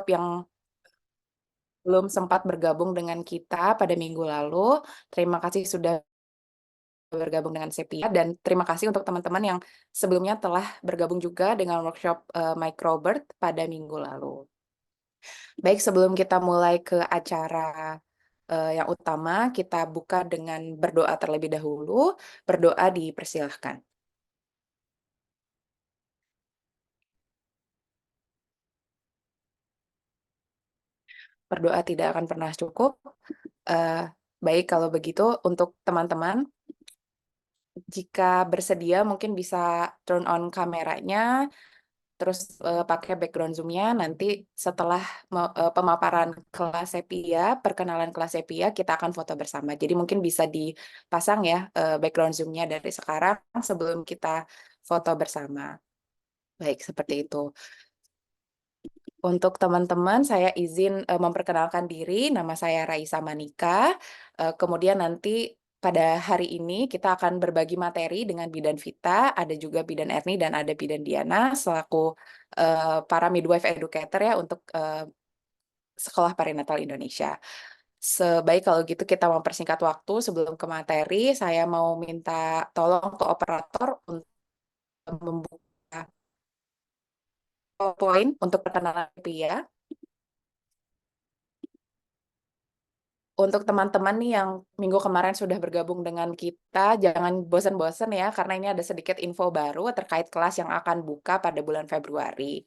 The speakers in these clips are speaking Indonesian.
yang belum sempat bergabung dengan kita pada minggu lalu, terima kasih sudah bergabung dengan Sepia, dan terima kasih untuk teman-teman yang sebelumnya telah bergabung juga dengan workshop Microbird pada minggu lalu. Baik, sebelum kita mulai ke acara yang utama, kita buka dengan berdoa terlebih dahulu. Berdoa dipersilahkan. Berdoa tidak akan pernah cukup. Eh, Baik, kalau begitu untuk teman-teman, jika bersedia mungkin bisa turn on kameranya, terus pakai background Zoom-nya. Nanti setelah pemaparan kelas Sepia, perkenalan kelas Sepia, kita akan foto bersama. Jadi mungkin bisa dipasang ya background Zoom-nya dari sekarang sebelum kita foto bersama. Baik, seperti itu. Untuk teman-teman, saya izin memperkenalkan diri. Nama saya Raisa Manika. Kemudian nanti pada hari ini kita akan berbagi materi dengan Bidan Vita, ada juga Bidan Erni, dan ada Bidan Diana selaku para midwife educator ya untuk Sekolah Perinatal Indonesia. Sebaik kalau gitu kita mempersingkat waktu sebelum ke materi, saya mau minta tolong ke operator untuk membuka PowerPoint untuk perkenalan ya. Untuk teman-teman nih yang minggu kemarin sudah bergabung dengan kita, jangan bosan-bosan ya, karena ini ada sedikit info baru terkait kelas yang akan buka pada bulan Februari.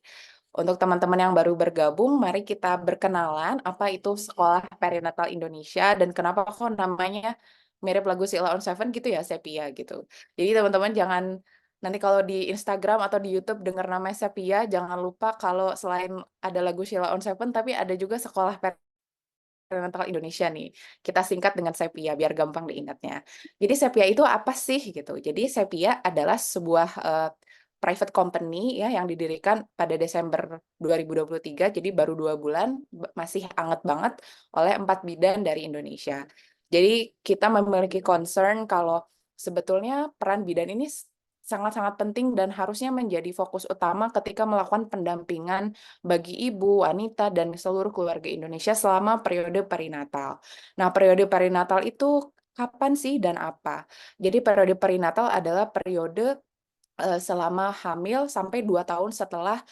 Untuk teman-teman yang baru bergabung, mari kita berkenalan apa itu Sekolah Perinatal Indonesia dan kenapa kok namanya mirip lagu Sheila on Seven gitu ya, Sepia gitu. Jadi teman-teman jangan nanti kalau di Instagram atau di YouTube dengar namanya Sepia, jangan lupa kalau selain ada lagu Sheila on Seven, tapi ada juga Sekolah Perinatal Indonesia nih. Kita singkat dengan Sepia biar gampang diingatnya. Jadi Sepia itu apa sih gitu? Jadi Sepia adalah sebuah private company ya yang didirikan pada Desember 2023. Jadi baru 2 bulan, masih anget banget oleh 4 bidan dari Indonesia. Jadi kita memiliki concern kalau sebetulnya peran bidan ini sangat-sangat penting dan harusnya menjadi fokus utama ketika melakukan pendampingan bagi ibu, wanita, dan seluruh keluarga Indonesia selama periode perinatal. Nah, periode perinatal itu kapan sih dan apa? Jadi periode perinatal adalah periode selama hamil sampai 2 tahun setelah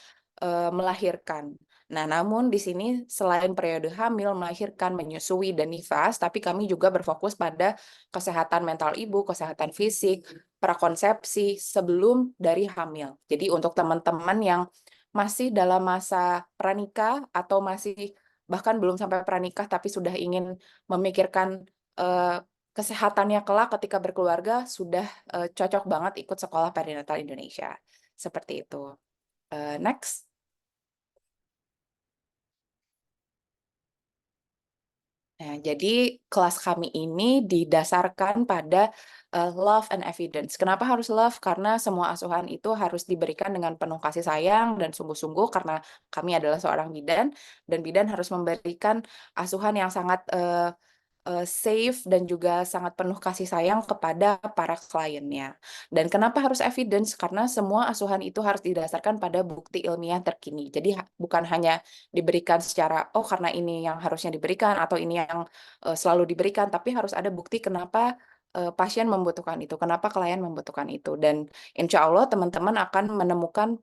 melahirkan. Nah, namun di sini selain periode hamil, melahirkan, menyusui, dan nifas, tapi kami juga berfokus pada kesehatan mental ibu, kesehatan fisik, prakonsepsi sebelum dari hamil. Jadi untuk teman-teman yang masih dalam masa pranikah atau masih bahkan belum sampai pranikah tapi sudah ingin memikirkan eh, kesehatannya kelak ketika berkeluarga, sudah cocok banget ikut Sekolah Perinatal Indonesia. Seperti itu. Next. Nah, jadi kelas kami ini didasarkan pada love and evidence. Kenapa harus love? Karena semua asuhan itu harus diberikan dengan penuh kasih sayang dan sungguh-sungguh karena kami adalah seorang bidan dan bidan harus memberikan asuhan yang sangat safe dan juga sangat penuh kasih sayang kepada para kliennya. Dan kenapa harus evidence? Karena semua asuhan itu harus didasarkan pada bukti ilmiah terkini. Jadi bukan hanya diberikan secara, oh karena ini yang harusnya diberikan atau ini yang selalu diberikan, tapi harus ada bukti kenapa pasien membutuhkan itu, kenapa klien membutuhkan itu. Dan insya Allah teman-teman akan menemukan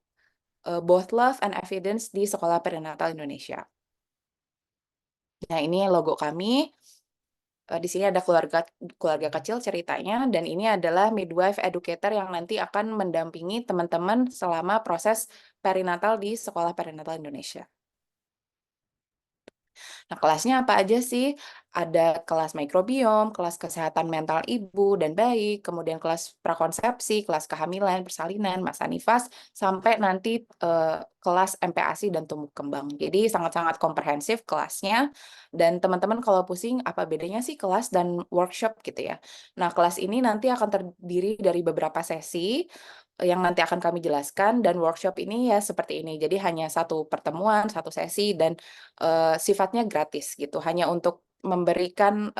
both love and evidence di Sekolah Perinatal Indonesia. Nah, ini logo kami. Di sini ada keluarga keluarga kecil ceritanya, dan ini adalah midwife educator yang nanti akan mendampingi teman-teman selama proses perinatal di Sekolah Perinatal Indonesia. Nah, kelasnya apa aja sih? Ada kelas mikrobiom, kelas kesehatan mental ibu dan bayi, kemudian kelas prakonsepsi, kelas kehamilan, persalinan, masa nifas, sampai nanti kelas MPASI dan tumbuh kembang. Jadi sangat-sangat komprehensif kelasnya. Dan teman-teman kalau pusing, apa bedanya sih kelas dan workshop gitu ya? Nah, kelas ini nanti akan terdiri dari beberapa sesi yang nanti akan kami jelaskan, dan workshop ini ya seperti ini. Jadi hanya satu pertemuan, satu sesi, dan sifatnya gratis gitu, hanya untuk memberikan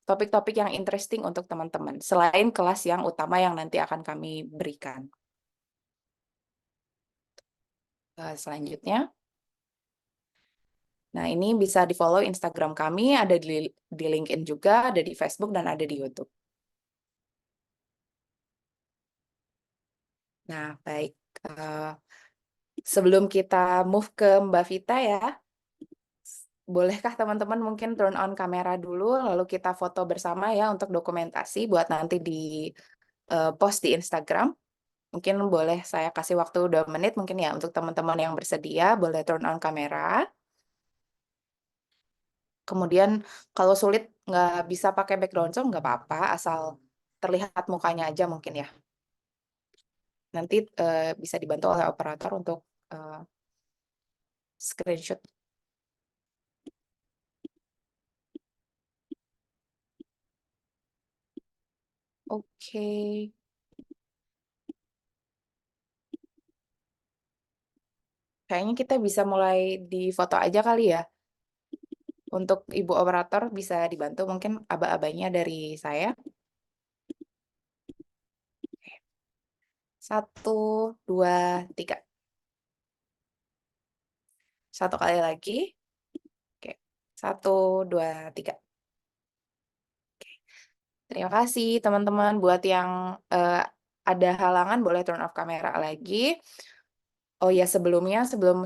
topik-topik yang interesting untuk teman-teman, selain kelas yang utama yang nanti akan kami berikan. Selanjutnya, Nah, ini bisa di-follow Instagram kami, ada di LinkedIn juga, ada di Facebook, dan ada di YouTube. Nah, baik. Eh, Sebelum kita move ke Mbak Vita ya, bolehkah teman-teman mungkin turn on kamera dulu, lalu kita foto bersama ya untuk dokumentasi buat nanti di post di Instagram. Mungkin boleh saya kasih waktu 2 menit mungkin ya untuk teman-teman yang bersedia, boleh turn on kamera. Kemudian kalau sulit nggak bisa pakai background sound nggak apa-apa, asal terlihat mukanya aja mungkin ya. Nanti bisa dibantu oleh operator untuk eh, screenshot. Oke, kayaknya kita bisa mulai di foto aja kali ya. Untuk ibu operator bisa dibantu mungkin aba-abanya dari saya. 1, 2, 3. Satu kali lagi. Oke. 1, 2, 3. Terima kasih teman-teman. Buat yang eh, ada halangan boleh turn off kamera lagi. Oh ya, sebelum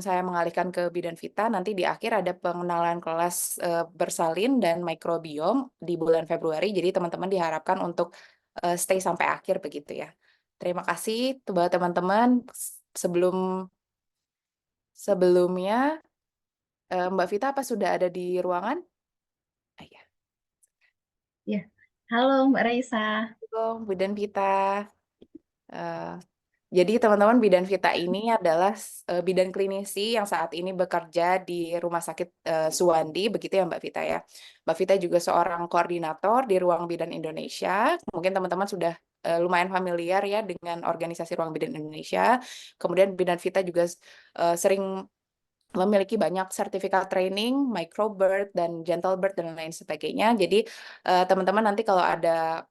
saya mengalihkan ke Bidan Vita, nanti di akhir ada pengenalan kelas bersalin dan mikrobiom di bulan Februari. Jadi teman-teman diharapkan untuk stay sampai akhir begitu ya. Terima kasih buat teman-teman. Sebelum sebelumnya Mbak Vita apa sudah ada di ruangan? Ah, ya. Ya, halo Mbak Raisa. Halo, Bidan Vita. Eh, Jadi teman-teman bidan Vita ini adalah bidan klinisi yang saat ini bekerja di Rumah Sakit Suwandi, begitu ya Mbak Vita ya. Mbak Vita juga seorang koordinator di Ruang Bidan Indonesia. Mungkin teman-teman sudah lumayan familiar ya dengan organisasi Ruang Bidan Indonesia. Kemudian bidan Vita juga sering memiliki banyak sertifikat training, microbird dan gentle bird dan lain sebagainya. Jadi teman-teman nanti kalau ada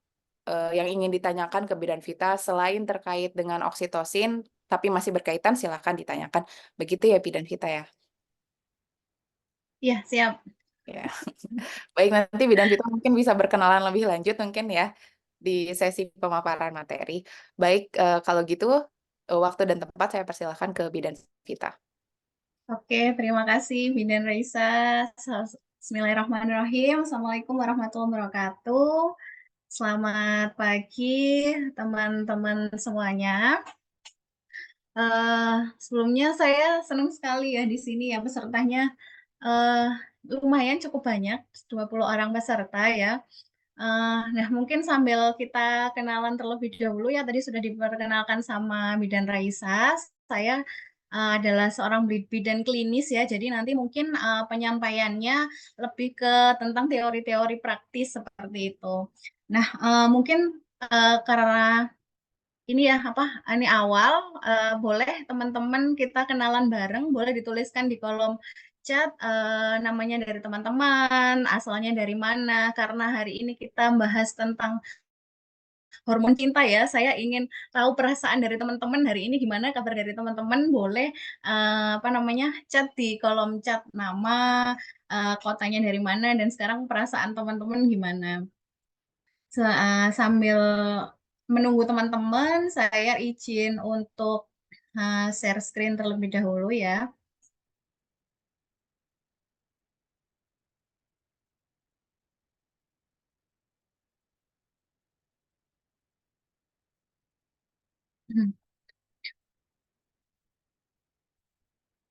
yang ingin ditanyakan ke Bidan Vita selain terkait dengan oksitosin, tapi masih berkaitan, silahkan ditanyakan. Begitu ya Bidan Vita ya. Ya, siap. Ya. Baik, nanti Bidan Vita mungkin bisa berkenalan lebih lanjut mungkin ya di sesi pemaparan materi. Baik, kalau gitu waktu dan tempat saya persilahkan ke Bidan Vita. Oke, terima kasih Bidan Raisa. Bismillahirrahmanirrahim. Assalamualaikum warahmatullahi wabarakatuh. Selamat pagi teman-teman semuanya. Eh, Sebelumnya saya senang sekali ya di sini ya pesertanya eh, lumayan cukup banyak, 20 orang peserta ya. Nah, mungkin sambil kita kenalan terlebih dahulu ya, tadi sudah diperkenalkan sama Bidan Raisa. Saya adalah seorang bidan klinis ya, jadi nanti mungkin penyampaiannya lebih ke tentang teori-teori praktis seperti itu. Nah, mungkin karena ini ya apa ini awal, boleh teman-teman kita kenalan bareng, boleh dituliskan di kolom chat namanya dari teman-teman, asalnya dari mana, karena hari ini kita bahas tentang hormon cinta ya. Saya ingin tahu perasaan dari teman-teman hari ini, gimana kabar dari teman-teman, boleh apa namanya chat di kolom chat nama, kotanya dari mana, dan sekarang perasaan teman-teman gimana. Sambil menunggu teman-teman, saya izin untuk share screen terlebih dahulu ya.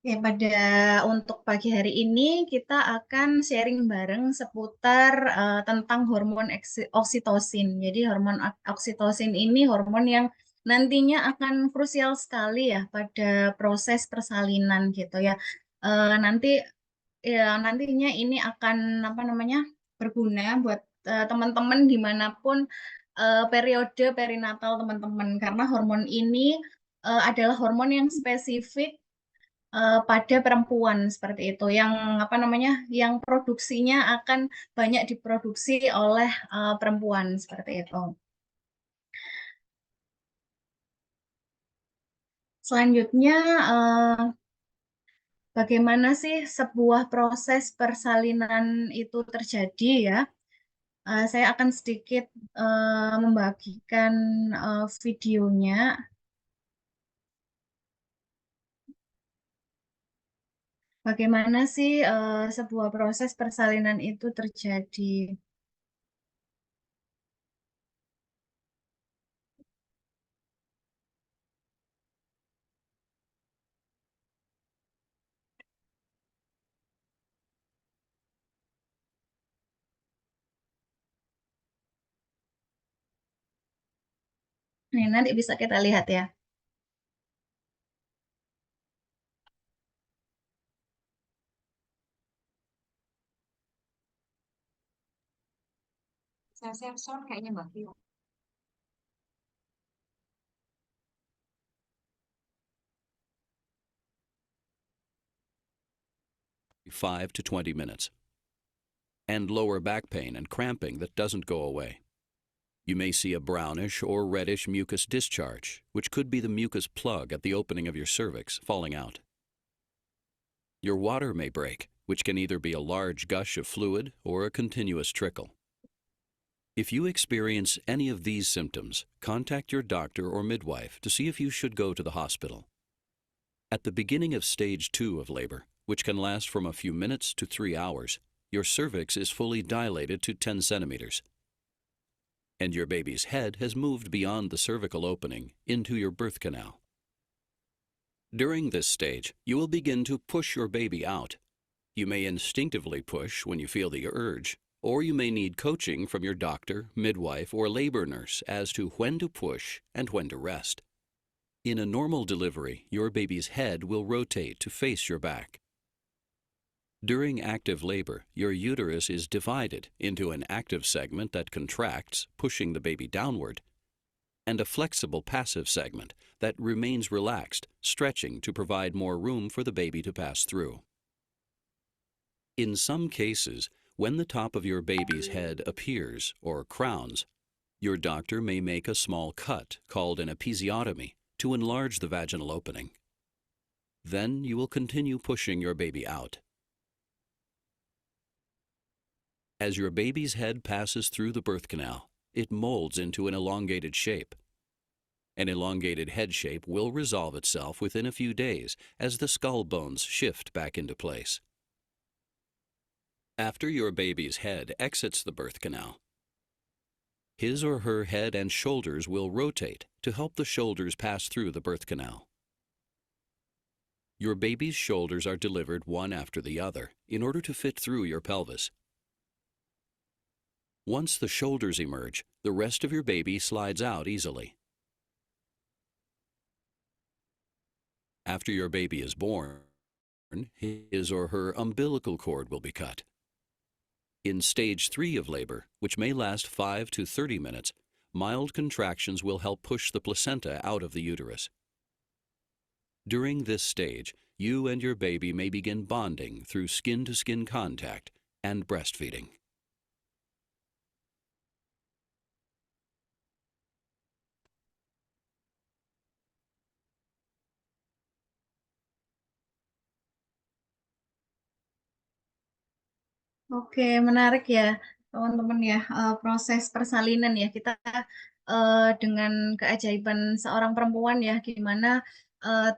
Ya, untuk pagi hari ini kita akan sharing bareng seputar tentang hormon oksitosin. Jadi hormon oksitosin ini hormon yang nantinya akan krusial sekali ya pada proses persalinan gitu ya. Nanti ya nantinya ini akan apa namanya berguna buat teman-teman dimanapun periode perinatal teman-teman, karena hormon ini adalah hormon yang spesifik pada perempuan seperti itu, yang apa namanya yang produksinya akan banyak diproduksi oleh perempuan seperti itu. Selanjutnya bagaimana sih sebuah proses persalinan itu terjadi ya. Saya akan sedikit membagikan videonya. Bagaimana sih sebuah proses persalinan itu terjadi? Nih, nanti bisa kita lihat ya. Sensor kayaknya Mbak Vio. 5 to 20 minutes, and lower back pain and cramping that doesn't go away. You may see a brownish or reddish mucus discharge, which could be the mucus plug at the opening of your cervix falling out. Your water may break, which can either be a large gush of fluid or a continuous trickle. If you experience any of these symptoms, contact your doctor or midwife to see if you should go to the hospital. At the beginning of stage 2 of labor, which can last from a few minutes to 3 hours, your cervix is fully dilated to 10 centimeters. And your baby's head has moved beyond the cervical opening into your birth canal. During this stage, you will begin to push your baby out. You may instinctively push when you feel the urge, or you may need coaching from your doctor, midwife, or labor nurse as to when to push and when to rest. In a normal delivery, your baby's head will rotate to face your back. During active labor, your uterus is divided into an active segment that contracts, pushing the baby downward, and a flexible passive segment that remains relaxed, stretching to provide more room for the baby to pass through. In some cases, when the top of your baby's head appears or crowns, your doctor may make a small cut called an episiotomy to enlarge the vaginal opening. Then you will continue pushing your baby out. As your baby's head passes through the birth canal, it molds into an elongated shape. An elongated head shape will resolve itself within a few days as the skull bones shift back into place. After your baby's head exits the birth canal, his or her head and shoulders will rotate to help the shoulders pass through the birth canal. Your baby's shoulders are delivered one after the other in order to fit through your pelvis. Once the shoulders emerge, the rest of your baby slides out easily. After your baby is born, his or her umbilical cord will be cut. In stage 3 of labor, which may last 5 to 30 minutes, mild contractions will help push the placenta out of the uterus. During this stage, you and your baby may begin bonding through skin-to-skin contact and breastfeeding. Oke, menarik ya, teman-teman ya, proses persalinan ya. Kita dengan keajaiban seorang perempuan ya, gimana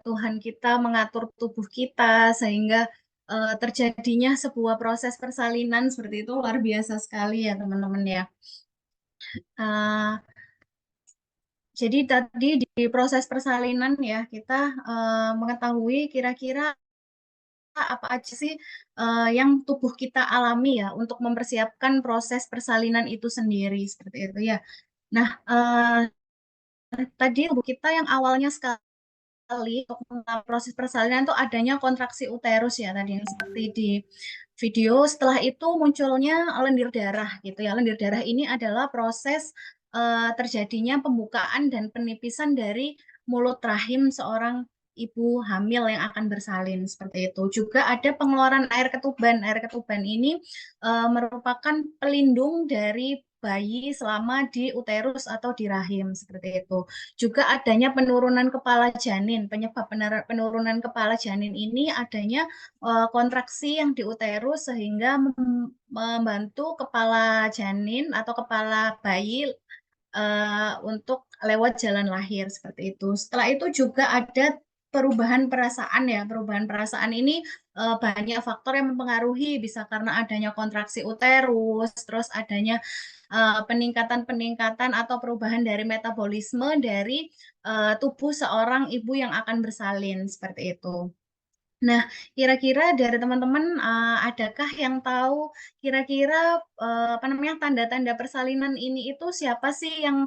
Tuhan kita mengatur tubuh kita sehingga terjadinya sebuah proses persalinan seperti itu luar biasa sekali ya, teman-teman ya. Uh, jadi tadi di proses persalinan ya, kita mengetahui kira-kira apa aja sih yang tubuh kita alami ya untuk mempersiapkan proses persalinan itu sendiri seperti itu ya. Nah, tadi tubuh kita yang awalnya sekali untuk proses persalinan itu adanya kontraksi uterus ya tadi yang seperti di video. Setelah itu munculnya lendir darah gitu ya. Lendir darah ini adalah proses terjadinya pembukaan dan penipisan dari mulut rahim seorang ibu hamil yang akan bersalin seperti itu. Juga ada pengeluaran air ketuban. Air ketuban ini merupakan pelindung dari bayi selama di uterus atau di rahim seperti itu. Juga adanya penurunan kepala janin. Penyebab penurunan kepala janin ini adanya kontraksi yang di uterus sehingga membantu kepala janin atau kepala bayi untuk lewat jalan lahir seperti itu. Setelah itu juga ada perubahan perasaan ya. Perubahan perasaan ini banyak faktor yang mempengaruhi, bisa karena adanya kontraksi uterus, terus adanya peningkatan-peningkatan atau perubahan dari metabolisme dari tubuh seorang ibu yang akan bersalin seperti itu. Nah, kira-kira dari teman-teman adakah yang tahu kira-kira apa namanya tanda-tanda persalinan ini itu siapa sih yang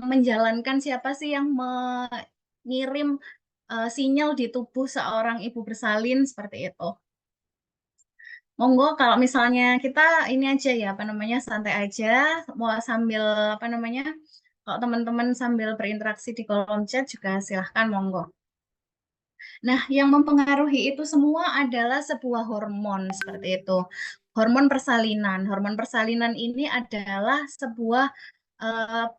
menjalankan, siapa sih yang mengirim sinyal di tubuh seorang ibu bersalin seperti itu? Monggo kalau misalnya kita ini aja ya apa namanya santai aja, mau sambil apa namanya kalau teman-teman sambil berinteraksi di kolom chat juga silahkan monggo. Nah, yang mempengaruhi itu semua adalah sebuah hormon seperti itu. Hormon persalinan. Hormon persalinan ini adalah sebuah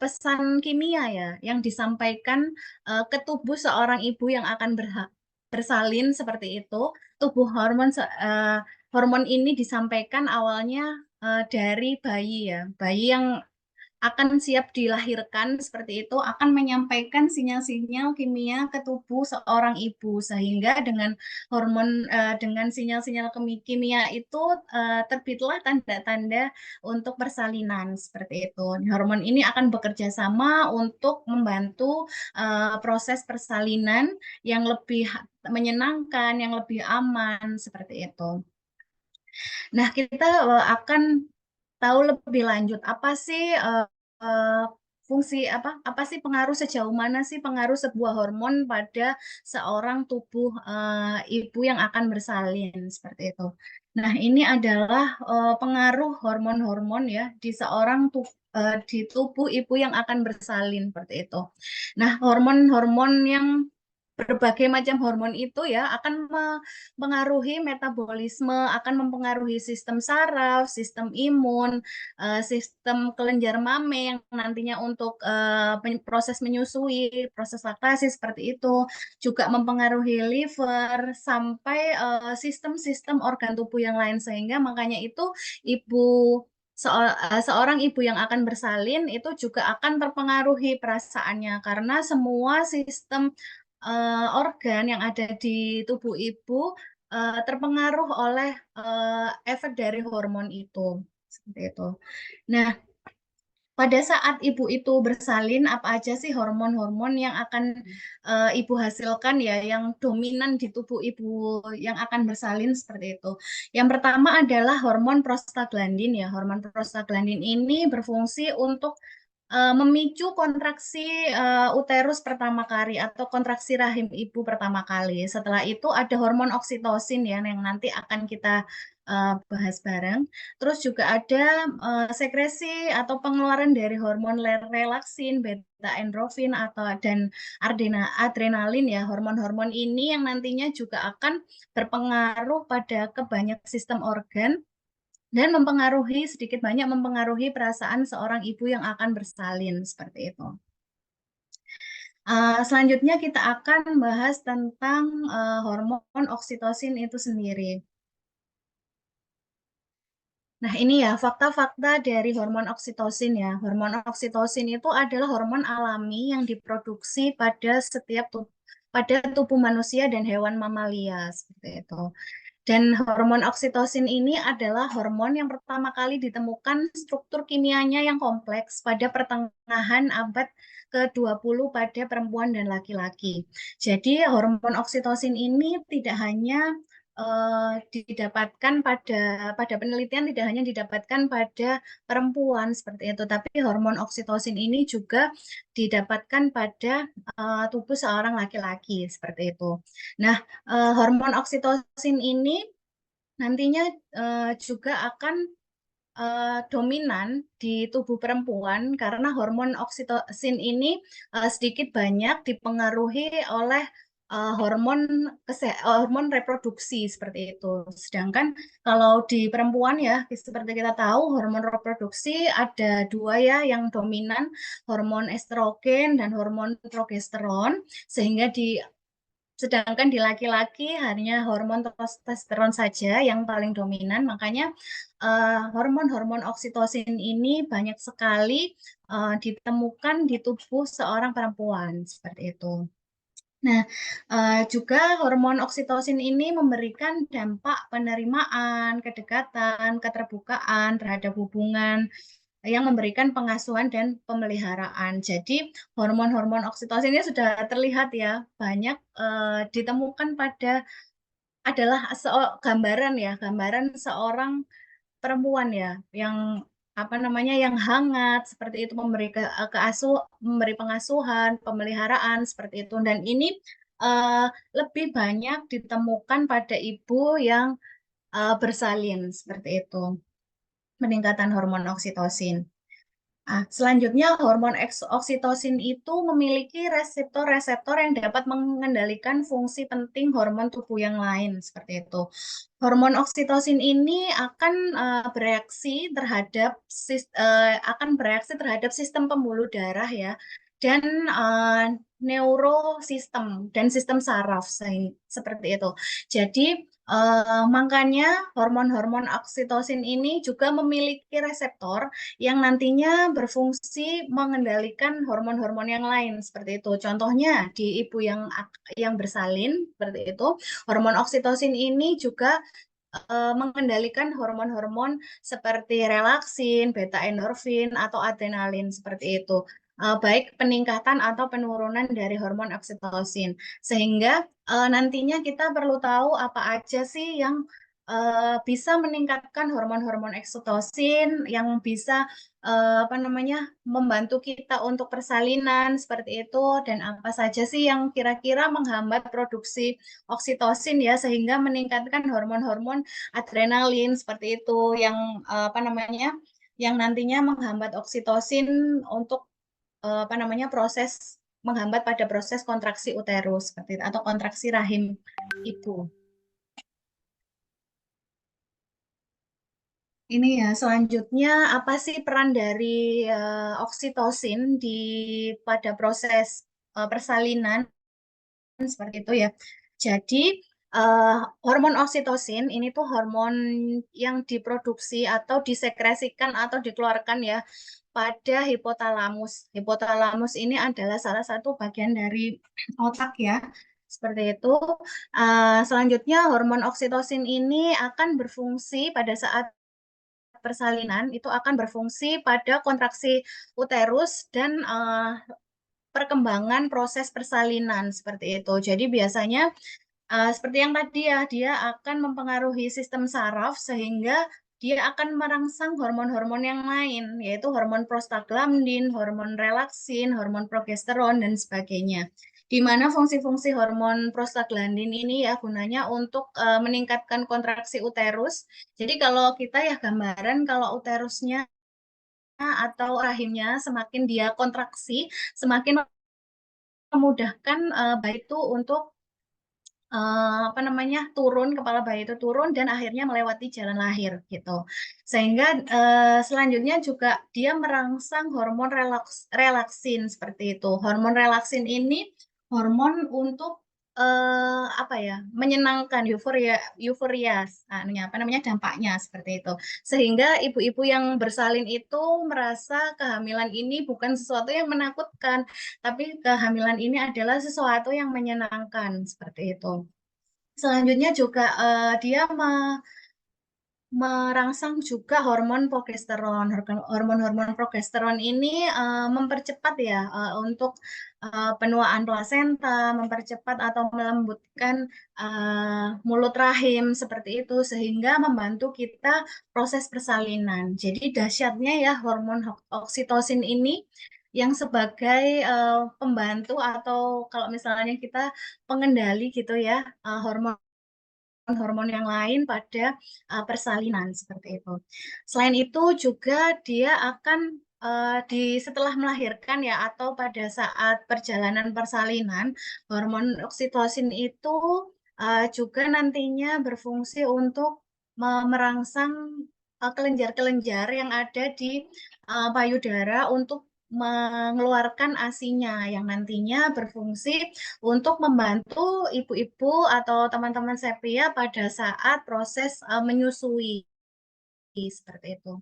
pesan kimia ya yang disampaikan ke tubuh seorang ibu yang akan bersalin seperti itu. Hormon ini disampaikan awalnya dari bayi ya. Bayi yang akan siap dilahirkan seperti itu akan menyampaikan sinyal-sinyal kimia ke tubuh seorang ibu sehingga dengan dengan sinyal-sinyal kimia itu terbitlah tanda-tanda untuk persalinan seperti itu. Hormon ini akan bekerja sama untuk membantu proses persalinan yang lebih menyenangkan, yang lebih aman seperti itu. Nah, kita akan tahu lebih lanjut apa sih fungsi apa sih pengaruh sejauh mana sih pengaruh sebuah hormon pada seorang tubuh ibu yang akan bersalin seperti itu. Nah, ini adalah pengaruh hormon-hormon ya di di tubuh ibu yang akan bersalin seperti itu. Nah, hormon-hormon yang berbagai macam hormon itu ya akan mempengaruhi metabolisme, akan mempengaruhi sistem saraf, sistem imun, sistem kelenjar mame yang nantinya untuk proses menyusui, proses laktasi seperti itu, juga mempengaruhi liver sampai sistem-sistem organ tubuh yang lain sehingga makanya itu seorang ibu yang akan bersalin itu juga akan terpengaruhi perasaannya karena semua sistem organ yang ada di tubuh ibu terpengaruh oleh efek dari hormon itu. Seperti itu. Nah, pada saat ibu itu bersalin, apa aja sih hormon-hormon yang akan ibu hasilkan ya, yang dominan di tubuh ibu yang akan bersalin seperti itu. Yang pertama adalah hormon prostaglandin ya. Hormon prostaglandin ini berfungsi untuk memicu kontraksi uterus pertama kali atau kontraksi rahim ibu pertama kali. Setelah itu ada hormon oksitosin ya yang nanti akan kita bahas bareng. Terus juga ada sekresi atau pengeluaran dari hormon relaksin, beta endorfin dan adrenalin ya. Hormon-hormon ini yang nantinya juga akan berpengaruh pada kebanyak sistem organ dan sedikit banyak mempengaruhi perasaan seorang ibu yang akan bersalin seperti itu. Selanjutnya kita akan bahas tentang hormon oksitosin itu sendiri. Nah, ini ya fakta-fakta dari hormon oksitosin ya. Hormon oksitosin itu adalah hormon alami yang diproduksi pada tubuh manusia dan hewan mamalia seperti itu. Dan hormon oksitosin ini adalah hormon yang pertama kali ditemukan struktur kimianya yang kompleks pada pertengahan abad ke-20 pada perempuan dan laki-laki. Jadi hormon oksitosin ini tidak hanya didapatkan pada penelitian tidak hanya didapatkan pada perempuan seperti itu, tapi hormon oksitosin ini juga didapatkan pada tubuh seorang laki-laki seperti itu. Nah, hormon oksitosin ini nantinya juga akan dominan di tubuh perempuan karena hormon oksitosin ini sedikit banyak dipengaruhi oleh hormon reproduksi seperti itu. Sedangkan kalau di perempuan ya, seperti kita tahu hormon reproduksi ada dua ya yang dominan, hormon estrogen dan hormon progesteron, sehingga sedangkan di laki-laki hanya hormon testosteron saja yang paling dominan. Makanya hormon-hormon oksitosin ini banyak sekali ditemukan di tubuh seorang perempuan seperti itu. Nah, juga hormon oksitosin ini memberikan dampak penerimaan, kedekatan, keterbukaan terhadap hubungan yang memberikan pengasuhan dan pemeliharaan. Jadi, hormon-hormon oksitosin ini sudah terlihat ya, banyak ditemukan adalah gambaran seorang perempuan ya, yang yang hangat seperti itu, memberi pengasuhan, pemeliharaan seperti itu. Dan ini lebih banyak ditemukan pada ibu yang bersalin seperti itu, peningkatan hormon oksitosin. Selanjutnya, hormon oksitosin itu memiliki reseptor-reseptor yang dapat mengendalikan fungsi penting hormon tubuh yang lain seperti itu. Hormon oksitosin ini akan bereaksi terhadap sistem pembuluh darah ya, dan neurosistem dan sistem saraf seperti itu. Jadi makanya hormon-hormon oksitosin ini juga memiliki reseptor yang nantinya berfungsi mengendalikan hormon-hormon yang lain seperti itu. Contohnya di ibu yang bersalin seperti itu, hormon oksitosin ini juga mengendalikan hormon-hormon seperti relaksin, beta endorfin atau adrenalin seperti itu. Baik peningkatan atau penurunan dari hormon oksitosin. Sehingga nantinya kita perlu tahu apa aja sih yang bisa meningkatkan hormon-hormon oksitosin yang bisa membantu kita untuk persalinan seperti itu, dan apa saja sih yang kira-kira menghambat produksi oksitosin ya, sehingga meningkatkan hormon-hormon adrenalin seperti itu yang nantinya menghambat oksitosin untuk menghambat pada proses kontraksi uterus seperti itu, atau kontraksi rahim ibu. Ini ya, selanjutnya apa sih peran dari oksitosin pada proses persalinan seperti itu ya. Jadi hormon oksitosin ini tuh hormon yang diproduksi atau disekresikan atau dikeluarkan ya pada hipotalamus. Hipotalamus ini adalah salah satu bagian dari otak ya. Seperti itu. Selanjutnya hormon oksitosin ini akan berfungsi pada saat persalinan, itu akan berfungsi pada kontraksi uterus dan perkembangan proses persalinan seperti itu. Jadi biasanya seperti yang tadi ya, dia akan mempengaruhi sistem saraf sehingga dia akan merangsang hormon-hormon yang lain, yaitu hormon prostaglandin, hormon relaksin, hormon progesteron, dan sebagainya. Di mana fungsi-fungsi hormon prostaglandin ini ya gunanya untuk meningkatkan kontraksi uterus. Jadi kalau kita ya gambaran kalau uterusnya atau rahimnya semakin dia kontraksi, semakin memudahkan bayi itu untuk turun, kepala bayi itu turun dan akhirnya melewati jalan lahir gitu. Sehingga selanjutnya juga dia merangsang hormon relaksin seperti itu. Hormon relaksin ini hormon untuk menyenangkan, euforia dampaknya seperti itu. Sehingga ibu-ibu yang bersalin itu merasa kehamilan ini bukan sesuatu yang menakutkan, tapi kehamilan ini adalah sesuatu yang menyenangkan seperti itu. Selanjutnya juga dia merangsang juga hormon progesteron. Hormon-hormon progesteron ini mempercepat ya untuk penuaan plasenta, mempercepat atau melembutkan mulut rahim seperti itu, sehingga membantu kita proses persalinan. Jadi dahsyatnya ya hormon oksitosin ini yang sebagai pembantu, atau kalau misalnya kita pengendali gitu ya, hormon yang lain pada persalinan seperti itu. Selain itu juga dia akan setelah melahirkan ya atau pada saat perjalanan persalinan, hormon oksitosin itu juga nantinya berfungsi untuk merangsang kelenjar-kelenjar yang ada di payudara untuk mengeluarkan ASI-nya yang nantinya berfungsi untuk membantu ibu-ibu atau teman-teman sepia pada saat proses menyusui seperti itu.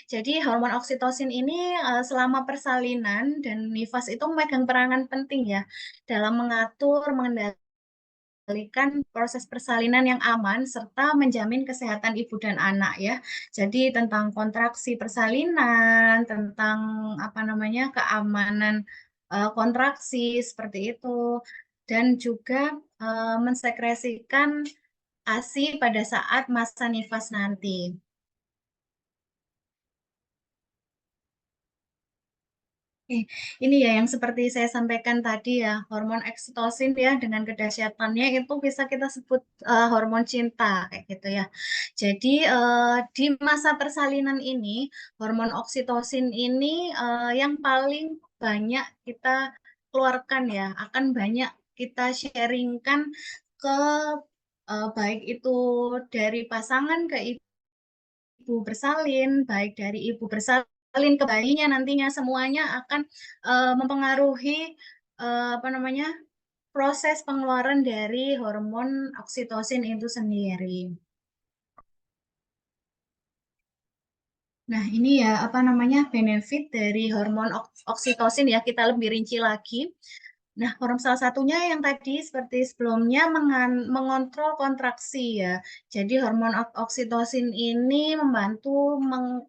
Jadi hormon oksitosin ini selama persalinan dan nifas itu memegang peranan penting ya dalam mengatur, mengendalikan proses persalinan yang aman serta menjamin kesehatan ibu dan anak ya. Jadi tentang kontraksi persalinan, tentang apa namanya keamanan kontraksi seperti itu, dan juga mensekresikan ASI pada saat masa nifas nanti. Ini ya yang seperti saya sampaikan tadi ya, hormon oksitosin ya dengan kedahsyatannya itu bisa kita sebut hormon cinta kayak gitu ya. Jadi di masa persalinan ini hormon oksitosin ini yang paling banyak kita keluarkan ya, akan banyak kita sharingkan ke baik itu dari pasangan ke ibu bersalin, baik dari ibu bersalin ke bayinya nantinya semuanya akan mempengaruhi apa namanya proses pengeluaran dari hormon oksitosin itu sendiri. Nah, ini ya apa namanya benefit dari hormon oksitosin ya kita lebih rinci lagi. Nah, salah satunya yang tadi seperti sebelumnya mengontrol kontraksi ya. Jadi hormon oksitosin ini membantu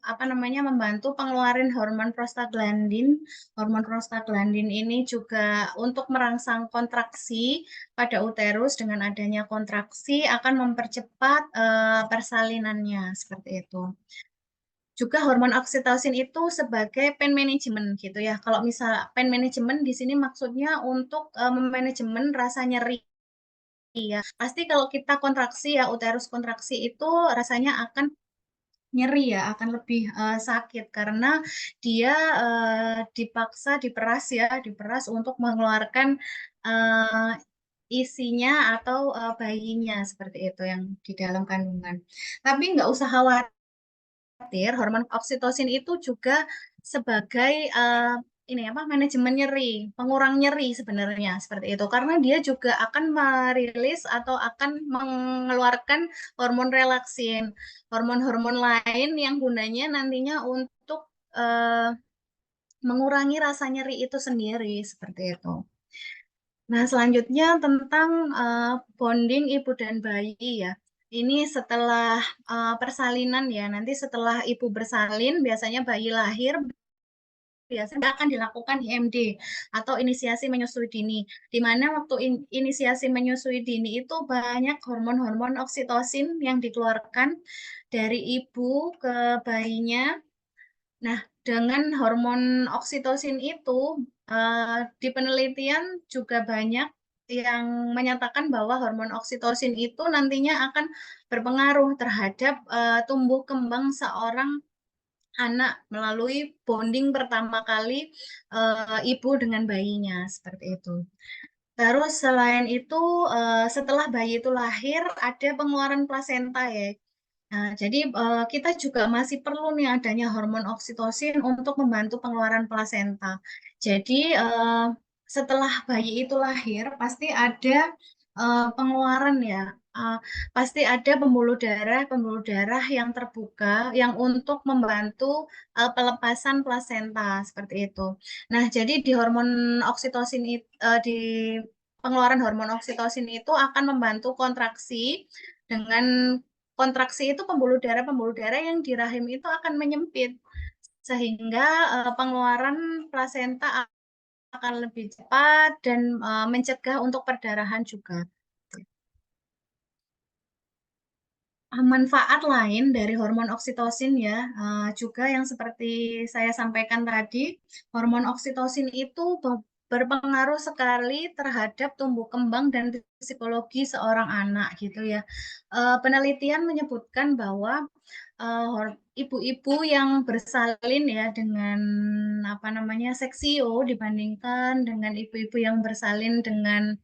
apa namanya membantu pengeluaran hormon prostaglandin. Hormon prostaglandin ini juga untuk merangsang kontraksi pada uterus dengan adanya kontraksi akan mempercepat persalinannya seperti itu. Juga hormon oksitosin itu sebagai pain management gitu ya. Kalau misal pain management di sini maksudnya untuk memanajemen rasa nyeri ya. Pasti kalau kita kontraksi ya uterus kontraksi itu rasanya akan nyeri ya, akan lebih sakit karena dia dipaksa diperas untuk mengeluarkan uh, isinya atau bayinya seperti itu yang di dalam kandungan. Tapi nggak usah khawatir hormon oksitosin itu juga sebagai ini apa manajemen nyeri, pengurang nyeri sebenarnya seperti itu karena dia juga akan merilis atau akan mengeluarkan hormon relaksin, hormon-hormon lain yang gunanya nantinya untuk mengurangi rasa nyeri itu sendiri seperti itu. Nah, selanjutnya tentang bonding ibu dan bayi ya. Ini setelah persalinan ya, nanti setelah ibu bersalin, biasanya bayi lahir, biasanya akan dilakukan IMD atau inisiasi menyusui dini. Di mana waktu inisiasi menyusui dini itu banyak hormon-hormon oksitosin yang dikeluarkan dari ibu ke bayinya. Nah, dengan hormon oksitosin itu, di penelitian juga banyak yang menyatakan bahwa hormon oksitosin itu nantinya akan berpengaruh terhadap tumbuh kembang seorang anak melalui bonding pertama kali ibu dengan bayinya, seperti itu. Terus selain itu, setelah bayi itu lahir, ada pengeluaran plasenta ya. Nah, jadi kita juga masih perlu nih adanya hormon oksitosin untuk membantu pengeluaran plasenta. Jadi setelah bayi itu lahir pasti ada pengeluaran ya. Pasti ada pembuluh darah yang terbuka yang untuk membantu pelepasan plasenta seperti itu. Nah, jadi di hormon oksitosin di pengeluaran hormon oksitosin itu akan membantu kontraksi dengan kontraksi itu pembuluh darah yang di rahim itu akan menyempit sehingga pengeluaran plasenta akan lebih cepat dan mencegah untuk perdarahan juga. Manfaat lain dari hormon oksitosin ya, juga yang seperti saya sampaikan tadi, hormon oksitosin itu berpengaruh sekali terhadap tumbuh kembang dan psikologi seorang anak gitu ya. Penelitian menyebutkan bahwa ibu-ibu yang bersalin ya dengan apa namanya seksio dibandingkan dengan ibu-ibu yang bersalin dengan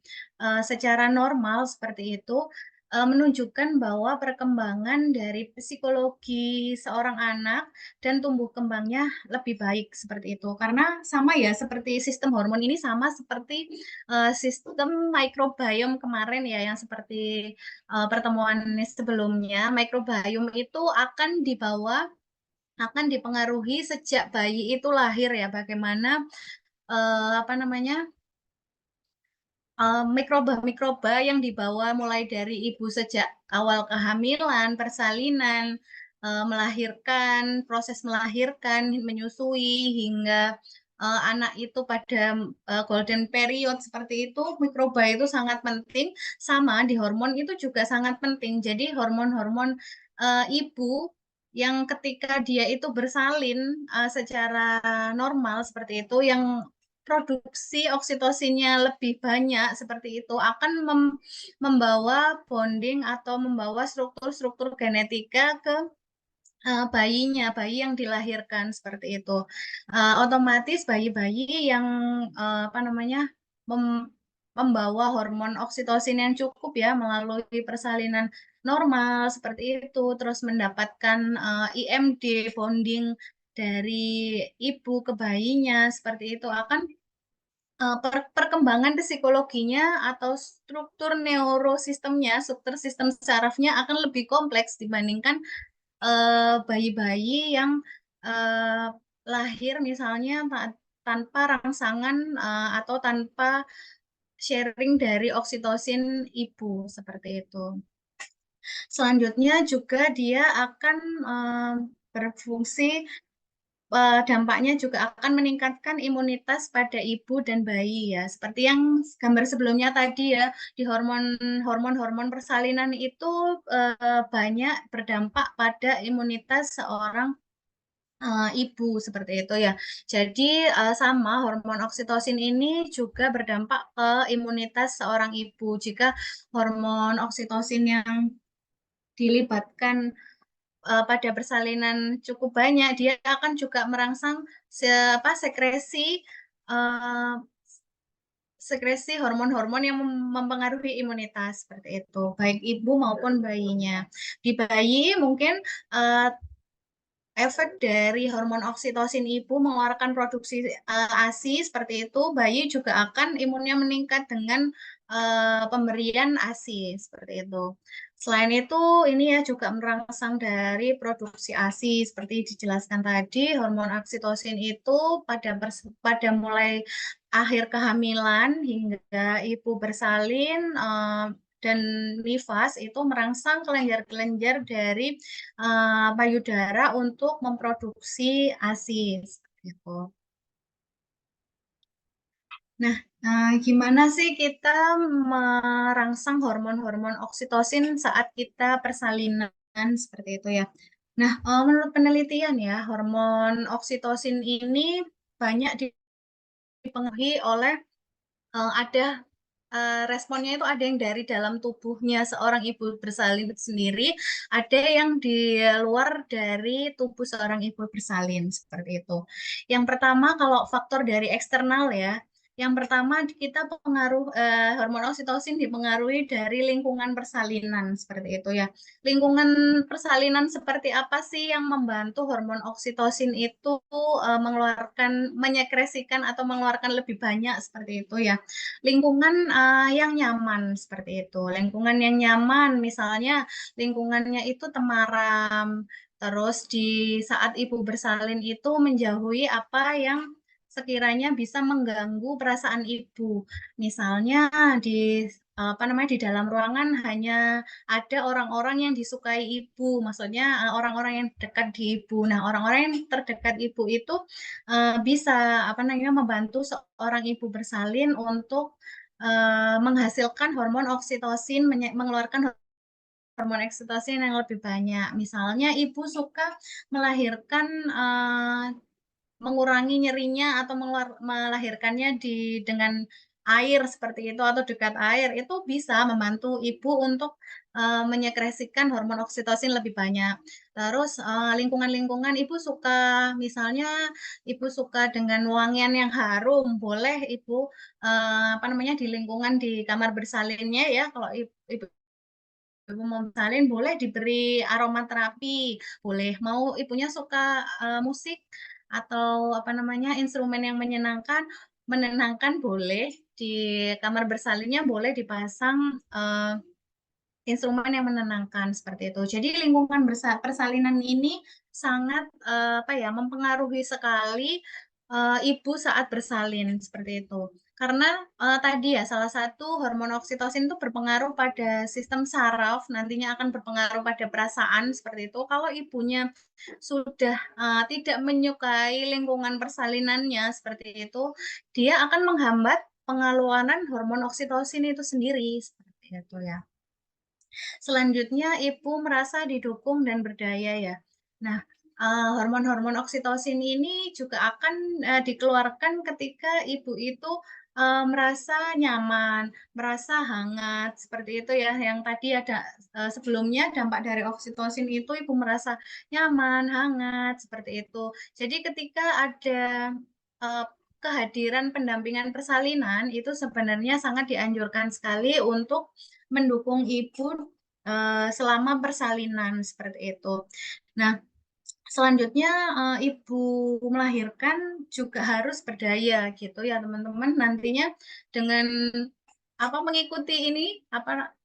secara normal seperti itu menunjukkan bahwa perkembangan dari psikologi seorang anak dan tumbuh kembangnya lebih baik seperti itu. Karena sama ya seperti sistem hormon ini sama seperti sistem microbiome kemarin ya yang seperti pertemuan sebelumnya. Microbiome itu akan dipengaruhi sejak bayi itu lahir ya bagaimana apa namanya mikroba-mikroba yang dibawa mulai dari ibu sejak awal kehamilan, persalinan, melahirkan, proses melahirkan, menyusui hingga anak itu pada golden period seperti itu, mikroba itu sangat penting. Sama di hormon itu juga sangat penting. Jadi hormon-hormon ibu yang ketika dia itu bersalin secara normal seperti itu, yang produksi oksitosinnya lebih banyak seperti itu akan membawa bonding atau membawa struktur-struktur genetika ke bayi yang dilahirkan seperti itu. Otomatis bayi-bayi yang apa namanya membawa hormon oksitosin yang cukup ya melalui persalinan normal seperti itu, terus mendapatkan IMD bonding dari ibu ke bayinya seperti itu akan perkembangan psikologinya atau struktur neurosistemnya, struktur sistem sarafnya akan lebih kompleks dibandingkan bayi-bayi yang eh, lahir misalnya tanpa rangsangan atau tanpa sharing dari oksitosin ibu seperti itu. Selanjutnya juga dia akan berfungsi dampaknya juga akan meningkatkan imunitas pada ibu dan bayi ya. Seperti yang gambar sebelumnya tadi ya, di hormon-hormon persalinan itu banyak berdampak pada imunitas seorang ibu seperti itu ya. Jadi sama hormon oksitosin ini juga berdampak ke imunitas seorang ibu. Jika hormon oksitosin yang dilibatkan pada persalinan cukup banyak, dia akan juga merangsang sekresi uh, sekresi hormon-hormon yang mempengaruhi imunitas seperti itu, baik ibu maupun bayinya. Di bayi mungkin uh, efek dari hormon oksitosin ibu mengeluarkan produksi ASI seperti itu, bayi juga akan imunnya meningkat dengan pemberian ASI seperti itu. Selain itu, ini ya juga merangsang dari produksi ASI seperti dijelaskan tadi, hormon oksitosin itu pada mulai akhir kehamilan hingga ibu bersalin dan nifas itu merangsang kelenjar-kelenjar dari payudara untuk memproduksi ASI gitu. Nah, gimana sih kita merangsang hormon-hormon oksitosin saat kita persalinan seperti itu ya? Nah, menurut penelitian ya, hormon oksitosin ini banyak dipengaruhi oleh ada responnya itu ada yang dari dalam tubuhnya seorang ibu bersalin sendiri, ada yang di luar dari tubuh seorang ibu bersalin seperti itu. Yang pertama kalau faktor dari eksternal ya, yang pertama kita hormon oksitosin dipengaruhi dari lingkungan persalinan seperti itu ya. Lingkungan persalinan seperti apa sih yang membantu hormon oksitosin itu menyekresikan atau mengeluarkan lebih banyak seperti itu ya. Lingkungan yang nyaman seperti itu. Lingkungan yang nyaman, misalnya lingkungannya itu temaram. Terus di saat ibu bersalin itu menjauhi apa yang sekiranya bisa mengganggu perasaan ibu. Misalnya di apa namanya di dalam ruangan hanya ada orang-orang yang disukai ibu, maksudnya orang-orang yang dekat di ibu. Nah, orang-orang yang terdekat ibu itu bisa apa namanya membantu seorang ibu bersalin untuk menghasilkan hormon oksitosin, mengeluarkan hormon oksitosin yang lebih banyak. Misalnya ibu suka melahirkan mengurangi nyerinya atau melahirkannya dengan air seperti itu atau dekat air, itu bisa membantu ibu untuk menyekresikan hormon oksitosin lebih banyak. Terus lingkungan-lingkungan ibu suka, misalnya ibu suka dengan wangian yang harum, boleh ibu apa namanya di lingkungan di kamar bersalinnya ya, kalau ibu mau bersalin boleh diberi aromaterapi, boleh. Mau ibunya suka musik atau apa namanya instrumen yang menenangkan boleh di kamar bersalinnya, boleh dipasang instrumen yang menenangkan seperti itu. Jadi lingkungan persalinan ini sangat apa ya, mempengaruhi sekali ibu saat bersalin seperti itu. Karena tadi ya salah satu hormon oksitosin itu berpengaruh pada sistem saraf, nantinya akan berpengaruh pada perasaan seperti itu. Kalau ibunya sudah tidak menyukai lingkungan persalinannya seperti itu, dia akan menghambat pengeluaran hormon oksitosin itu sendiri seperti itu ya. Selanjutnya, ibu merasa didukung dan berdaya ya. Nah, hormon-hormon oksitosin ini juga akan dikeluarkan ketika ibu itu merasa nyaman, merasa hangat, seperti itu ya. Yang tadi ada sebelumnya dampak dari oksitosin itu ibu merasa nyaman, hangat, seperti itu. Jadi ketika ada uh, kehadiran pendampingan persalinan itu sebenarnya sangat dianjurkan sekali untuk mendukung ibu selama persalinan seperti itu. Nah, selanjutnya ibu melahirkan juga harus berdaya gitu ya teman-teman. Nantinya dengan apa mengikuti ini apa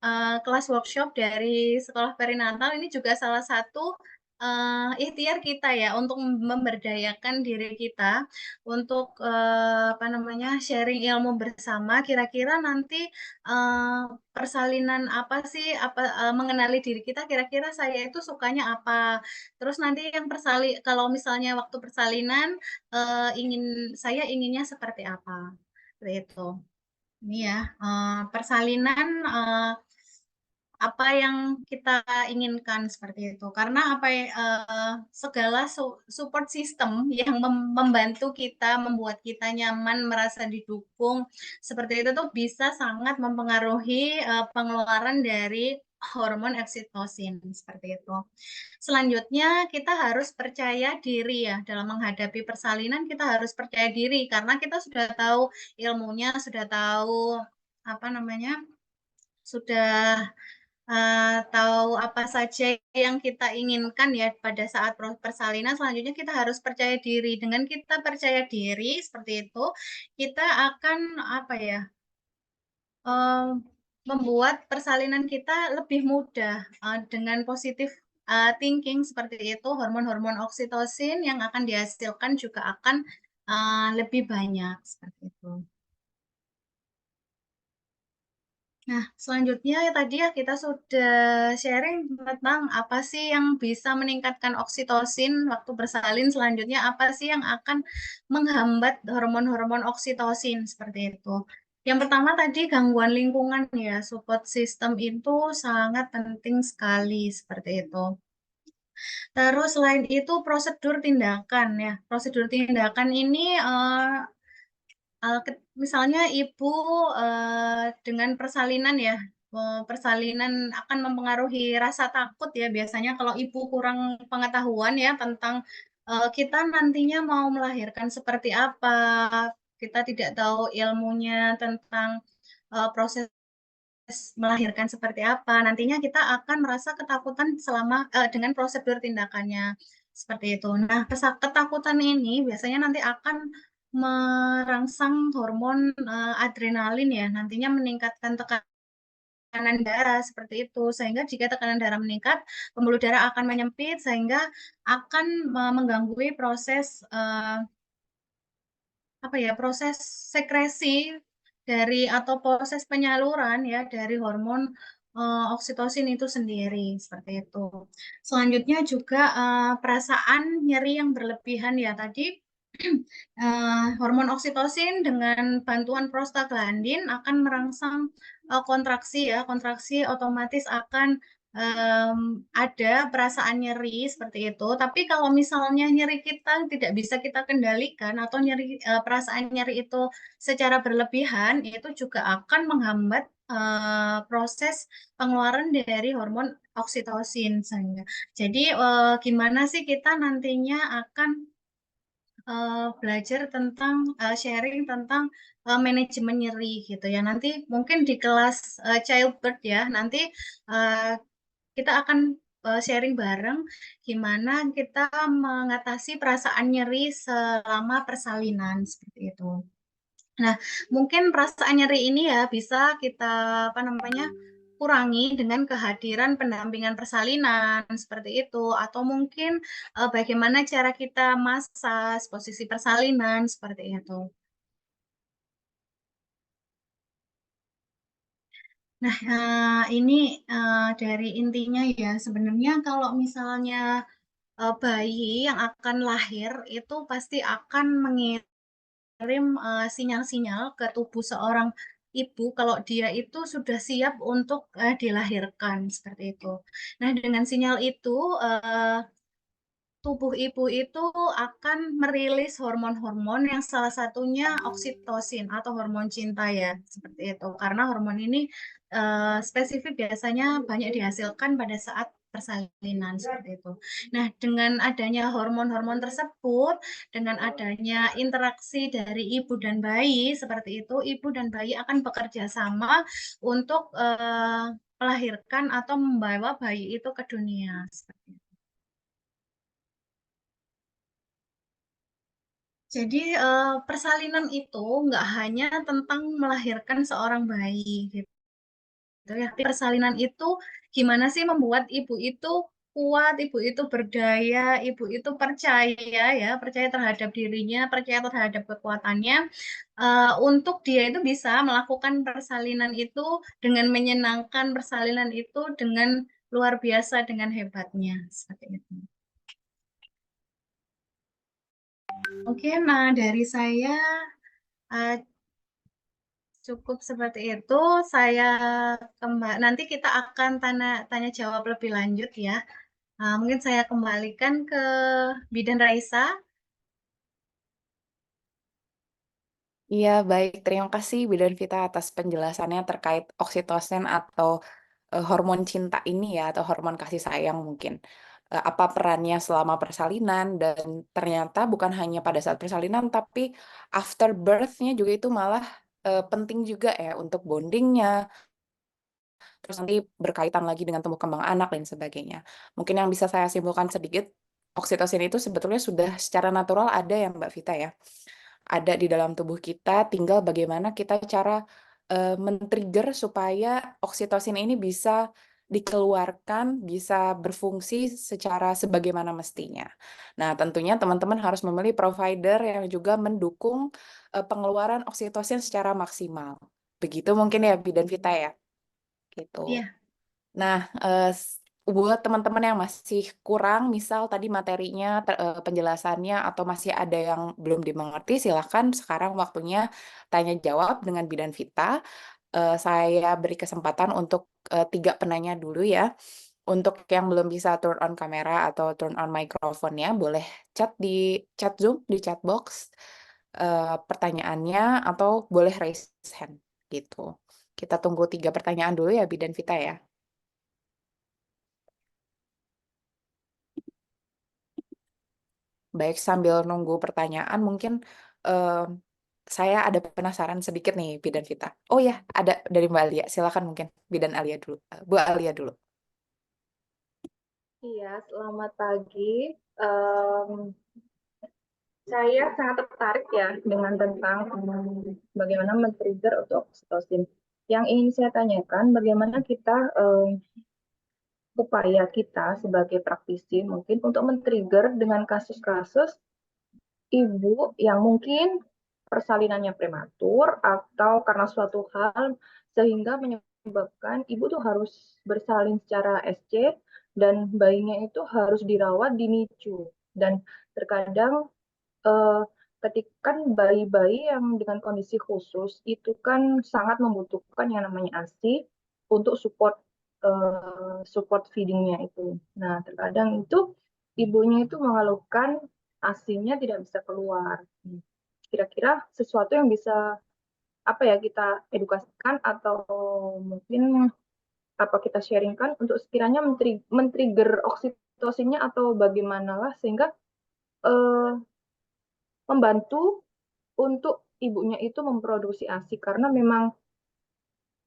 kelas workshop dari sekolah perinatal ini juga salah satu ikhtiar kita ya untuk memberdayakan diri kita untuk apa namanya sharing ilmu bersama. Kira-kira nanti persalinan apa sih mengenali diri kita, kira-kira saya itu sukanya apa. Terus nanti yang kalau misalnya waktu persalinan saya inginnya seperti apa. Seperti itu. Ini ya, persalinan apa yang kita inginkan seperti itu. Karena segala support system yang membantu kita, membuat kita nyaman, merasa didukung, seperti itu tuh bisa sangat mempengaruhi pengeluaran dari hormon oksitosin seperti itu. Selanjutnya kita harus percaya diri ya dalam menghadapi persalinan, kita harus percaya diri karena kita sudah tahu ilmunya, sudah tahu apa namanya, sudah tahu apa saja yang kita inginkan ya pada saat persalinan. Selanjutnya kita harus percaya diri. Dengan kita percaya diri seperti itu, kita akan apa ya, membuat persalinan kita lebih mudah dengan positif thinking seperti itu. Hormon-hormon oksitosin yang akan dihasilkan juga akan lebih banyak seperti itu. Nah, selanjutnya tadi ya kita sudah sharing tentang apa sih yang bisa meningkatkan oksitosin waktu bersalin. Selanjutnya apa sih yang akan menghambat hormon-hormon oksitosin seperti itu. Yang pertama tadi gangguan lingkungan ya, support system itu sangat penting sekali seperti itu. Terus selain itu prosedur tindakan ya. Prosedur tindakan ini misalnya ibu dengan persalinan ya, persalinan akan mempengaruhi rasa takut ya. Biasanya kalau ibu kurang pengetahuan ya tentang kita nantinya mau melahirkan seperti apa, kita tidak tahu ilmunya tentang proses melahirkan seperti apa, nantinya kita akan merasa ketakutan selama dengan prosedur tindakannya seperti itu. Nah, ketakutan ini biasanya nanti akan merangsang hormon adrenalin ya, nantinya meningkatkan tekanan darah seperti itu, sehingga jika tekanan darah meningkat, pembuluh darah akan menyempit sehingga akan mengganggu proses apa ya, proses sekresi dari atau proses penyaluran ya dari hormon oksitosin itu sendiri seperti itu. Selanjutnya juga perasaan nyeri yang berlebihan ya tadi. Hormon oksitosin dengan bantuan prostaglandin akan merangsang kontraksi ya, kontraksi otomatis akan ada perasaan nyeri seperti itu. Tapi kalau misalnya nyeri kita tidak bisa kita kendalikan atau perasaan nyeri itu secara berlebihan, itu juga akan menghambat proses pengeluaran dari hormon oksitosin. Jadi gimana sih kita nantinya akan belajar tentang sharing tentang manajemen nyeri gitu ya. Nanti mungkin di kelas childbirth ya, nanti uh, kita akan sharing bareng gimana kita mengatasi perasaan nyeri selama persalinan seperti itu. Nah, mungkin perasaan nyeri ini ya bisa kita apa namanya kurangi dengan kehadiran pendampingan persalinan seperti itu, atau mungkin bagaimana cara kita massage posisi persalinan seperti itu. Nah, ini dari intinya ya sebenarnya kalau misalnya bayi yang akan lahir itu pasti akan mengirim sinyal-sinyal ke tubuh seorang ibu kalau dia itu sudah siap untuk dilahirkan seperti itu. Nah, dengan sinyal itu tubuh ibu itu akan merilis hormon-hormon yang salah satunya oksitosin atau hormon cinta ya, seperti itu. Karena hormon ini spesifik biasanya banyak dihasilkan pada saat persalinan seperti itu. Nah, dengan adanya hormon-hormon tersebut, dengan adanya interaksi dari ibu dan bayi seperti itu, ibu dan bayi akan bekerja sama untuk melahirkan atau membawa bayi itu ke dunia seperti itu. Jadi persalinan itu nggak hanya tentang melahirkan seorang bayi gitu ya. Persalinan itu gimana sih membuat ibu itu kuat, ibu itu berdaya, ibu itu percaya ya, percaya terhadap dirinya, percaya terhadap kekuatannya, untuk dia itu bisa melakukan persalinan itu dengan menyenangkan, persalinan itu dengan luar biasa, dengan hebatnya seperti itu. Oke, nah dari saya uh, cukup seperti itu. Saya nanti kita akan tanya jawab lebih lanjut ya. Mungkin saya kembalikan ke Bidan Raisa. Iya, baik. Terima kasih Bidan Vita atas penjelasannya terkait oksitosin atau hormon cinta ini ya, atau hormon kasih sayang mungkin. Apa perannya selama persalinan, dan ternyata bukan hanya pada saat persalinan, tapi after birth-nya juga itu malah penting juga ya untuk bondingnya, terus nanti berkaitan lagi dengan tumbuh kembang anak dan sebagainya. Mungkin yang bisa saya simpulkan sedikit, oksitosin itu sebetulnya sudah secara natural ada ya Mbak Vita ya. Ada di dalam tubuh kita, tinggal bagaimana kita cara men-trigger supaya oksitosin ini bisa dikeluarkan, bisa berfungsi secara sebagaimana mestinya. Nah, tentunya teman-teman harus memilih provider yang juga mendukung pengeluaran oksitosin secara maksimal. Begitu mungkin ya Bidan Vita ya. Gitu. Iya, Nah, buat teman-teman yang masih kurang, misal tadi materinya, penjelasannya, atau masih ada yang belum dimengerti, silakan sekarang waktunya tanya jawab dengan Bidan Vita. Saya beri kesempatan untuk 3 penanya dulu ya. Untuk yang belum bisa turn on kamera atau turn on microphone-nya, boleh chat di chat Zoom, di chat box pertanyaannya, atau boleh raise hand gitu. Kita tunggu 3 pertanyaan dulu ya, Bidan Vita ya. Baik, sambil nunggu pertanyaan, mungkin eh, saya ada penasaran sedikit nih, Bidan Vita. Oh ya, ada dari Mbak Alia. Silakan mungkin Bidan Alia dulu. Bu Alia dulu. Iya, selamat pagi. Em, saya sangat tertarik ya dengan tentang bagaimana men-trigger untuk oksitosin. Yang ingin saya tanyakan, bagaimana kita upaya kita sebagai praktisi mungkin untuk men-trigger dengan kasus-kasus ibu yang mungkin persalinannya prematur atau karena suatu hal sehingga menyebabkan ibu tuh harus bersalin secara SC dan bayinya itu harus dirawat di NICU. Dan terkadang eh, ketika kan bayi-bayi yang dengan kondisi khusus itu kan sangat membutuhkan yang namanya ASI untuk support support feedingnya itu. Nah, terkadang itu ibunya itu mengeluhkan ASINya tidak bisa keluar. Kira-kira sesuatu yang bisa apa ya kita edukasikan atau mungkin apa kita sharingkan untuk sekiranya men-trigger oksitosinnya atau bagaimanalah sehingga eh, membantu untuk ibunya itu memproduksi ASI karena memang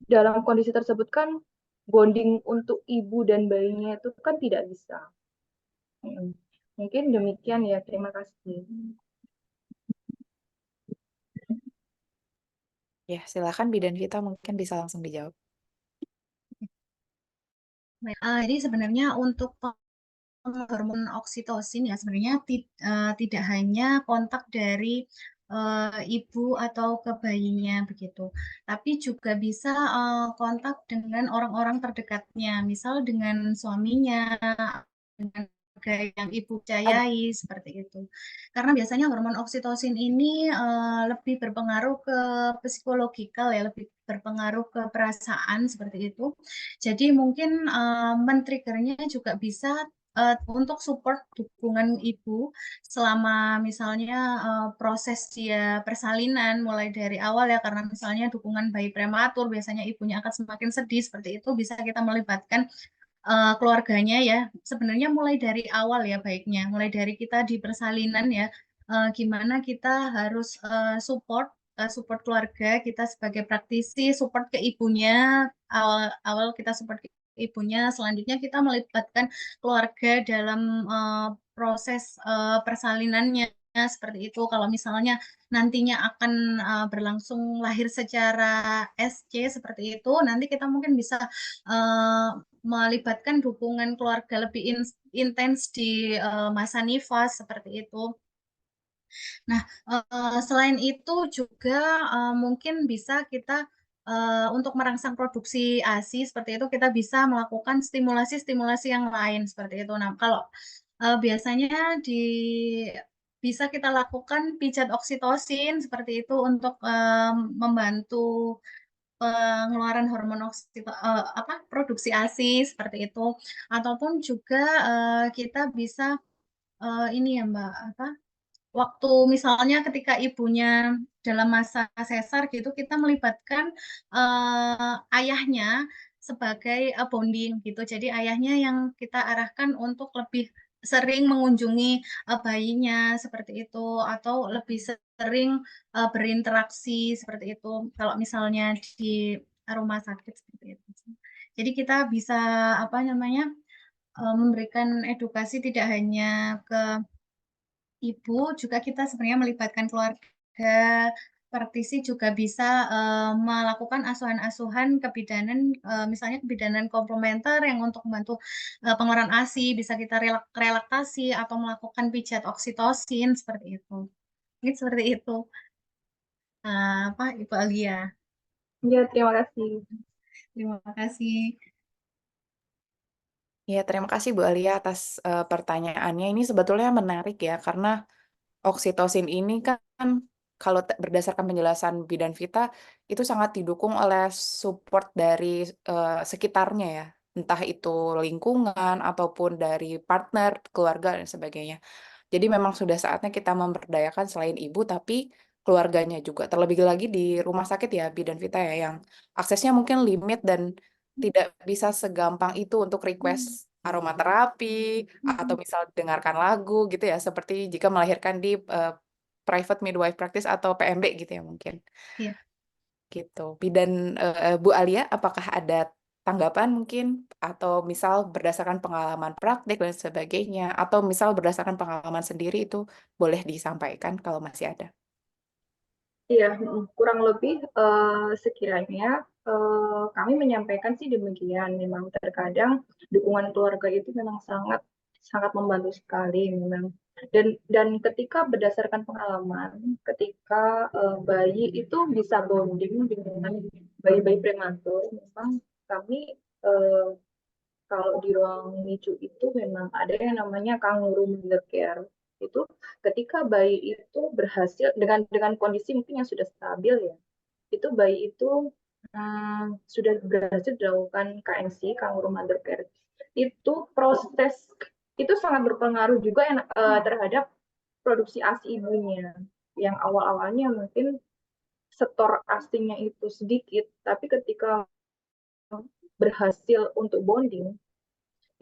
dalam kondisi tersebut kan bonding untuk ibu dan bayinya itu kan tidak bisa. Mungkin demikian ya, terima kasih. Ya, silakan Bidan Vita mungkin bisa langsung dijawab. Jadi sebenarnya untuk hormon oksitosin ya sebenarnya tidak hanya kontak dari ibu atau ke bayinya begitu, tapi juga bisa kontak dengan orang-orang terdekatnya, misal dengan suaminya, dengan keluarga yang ibu percayai seperti itu. Karena biasanya hormon oksitosin ini lebih berpengaruh ke psikologikal ya, lebih berpengaruh ke perasaan seperti itu. Jadi mungkin men-triggernya juga bisa untuk support dukungan ibu selama misalnya proses dia persalinan mulai dari awal ya, karena misalnya dukungan bayi prematur biasanya ibunya akan semakin sedih seperti itu, bisa kita melibatkan keluarganya ya. Sebenarnya mulai dari awal ya baiknya, mulai dari kita di persalinan ya, gimana kita harus support keluarga kita sebagai praktisi, support ke ibunya, awal kita support ke ibunya, selanjutnya kita melibatkan keluarga dalam proses persalinannya seperti itu. Kalau misalnya nantinya akan berlangsung lahir secara SC seperti itu, nanti kita mungkin bisa melibatkan dukungan keluarga lebih intens di masa nifas seperti itu. Nah, selain itu juga mungkin bisa kita untuk merangsang produksi ASI seperti itu kita bisa melakukan stimulasi-stimulasi yang lain seperti itu. Nah, kalau biasanya bisa kita lakukan pijat oksitosin seperti itu untuk membantu pengeluaran hormon produksi ASI seperti itu, ataupun juga kita bisa ini ya Mbak, waktu misalnya ketika ibunya dalam masa sesar gitu, kita melibatkan ayahnya sebagai bonding gitu. Jadi ayahnya yang kita arahkan untuk lebih sering mengunjungi bayinya seperti itu, atau lebih sering berinteraksi seperti itu. Kalau misalnya di rumah sakit seperti itu. Jadi kita bisa apa namanya memberikan edukasi tidak hanya ke ibu, juga kita sebenarnya melibatkan keluarga, praktisi juga bisa melakukan asuhan-asuhan kebidanan, misalnya kebidanan komplementer yang untuk membantu pengeluaran ASI, bisa kita relaksasi atau melakukan pijat oksitosin seperti itu. Ini seperti itu, Ibu Alia. Ya, terima kasih. Terima kasih. Ya, terima kasih Bu Alia atas pertanyaannya. Ini sebetulnya menarik ya, karena oksitosin ini kan kalau berdasarkan penjelasan Bidan Vita itu sangat didukung oleh support dari sekitarnya ya, entah itu lingkungan ataupun dari partner, keluarga dan sebagainya. Jadi memang sudah saatnya kita memberdayakan selain ibu tapi keluarganya juga. Terlebih lagi di rumah sakit ya Bidan Vita ya yang aksesnya mungkin limit dan tidak bisa segampang itu untuk request aromaterapi atau misal dengarkan lagu gitu ya seperti jika melahirkan di private midwife practice atau PMB gitu ya mungkin. Iya. Gitu. Bidan Bu Alia apakah ada tanggapan mungkin atau misal berdasarkan pengalaman praktik dan sebagainya atau misal berdasarkan pengalaman sendiri itu boleh disampaikan kalau masih ada. Iya, kurang lebih sekiranya kami menyampaikan sih demikian. Memang terkadang dukungan keluarga itu memang sangat sangat membantu sekali memang. Dan ketika berdasarkan pengalaman, ketika bayi itu bisa bonding dengan bayi-bayi prematur, memang kami eh, kalau di ruang NICU itu memang ada yang namanya kangaroo mother care. Itu ketika bayi itu berhasil dengan kondisi mungkin yang sudah stabil ya, itu bayi itu sudah berhasil dilakukan KMC, Kangaroo Mother Care, itu proses itu sangat berpengaruh juga terhadap produksi ASI ibunya. Yang awal-awalnya mungkin setor ASInya itu sedikit, tapi ketika berhasil untuk bonding,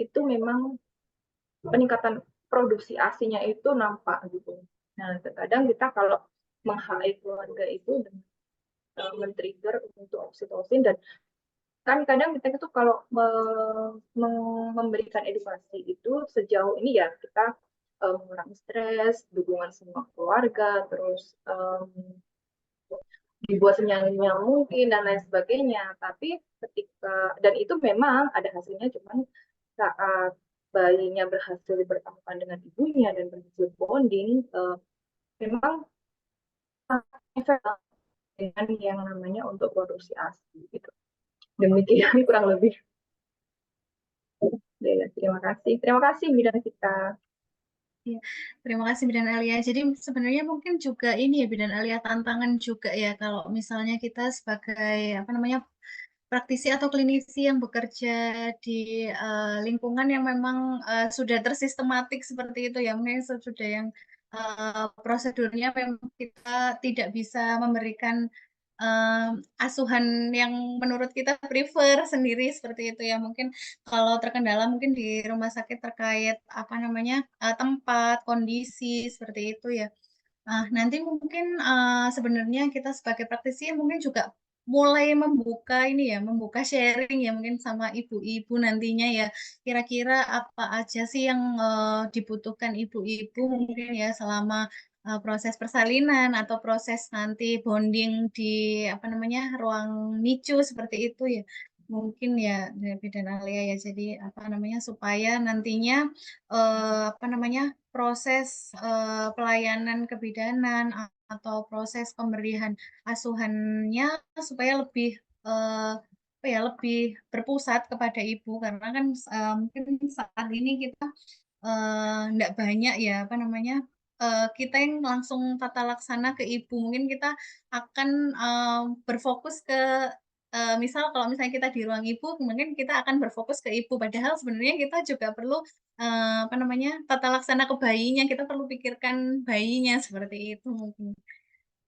itu memang peningkatan produksi ASInya itu nampak gitu. Nah, terkadang kita kalau meng-HI keluarga itu men-trigger untuk oksitosin, dan kan kadang kita itu kalau memberikan edukasi itu sejauh ini ya kita mengurangi stres, dukungan semua keluarga, terus dibuat senyaman mungkin dan lain sebagainya. Tapi dan itu memang ada hasilnya, cuman saat bayinya berhasil bertemukan dengan ibunya dan berhasil bonding, memang efek dengan yang namanya untuk produksi ASI gitu. Demikian kurang lebih. Ya, terima kasih Bidan kita. Ya, terima kasih Bidan Alia. Jadi sebenarnya mungkin juga ini ya Bidan Alia, tantangan juga ya kalau misalnya kita sebagai apa namanya praktisi atau klinisi yang bekerja di lingkungan yang memang sudah tersistematik seperti itu ya, mungkin sudah yang prosedurnya memang kita tidak bisa memberikan asuhan yang menurut kita prefer sendiri seperti itu ya. Mungkin kalau terkendala mungkin di rumah sakit terkait apa namanya tempat, kondisi seperti itu ya. Nah, nanti mungkin sebenarnya kita sebagai praktisi mungkin juga mulai membuka ini ya, membuka sharing ya mungkin sama ibu-ibu nantinya ya. Kira-kira apa aja sih yang dibutuhkan ibu-ibu mungkin ya selama proses persalinan atau proses nanti bonding di apa namanya ruang NICU seperti itu ya. Mungkin ya dari dan Alia ya. Jadi apa namanya supaya nantinya apa namanya proses pelayanan kebidanan atau proses pemberian asuhannya supaya lebih apa ya lebih berpusat kepada ibu karena kan mungkin saat ini kita enggak banyak ya apa namanya kita yang langsung tata laksana ke ibu mungkin kita akan berfokus ke misal kalau misalnya kita di ruang ibu mungkin kita akan berfokus ke ibu padahal sebenarnya kita juga perlu apa namanya tata laksana ke bayinya kita perlu pikirkan bayinya seperti itu mungkin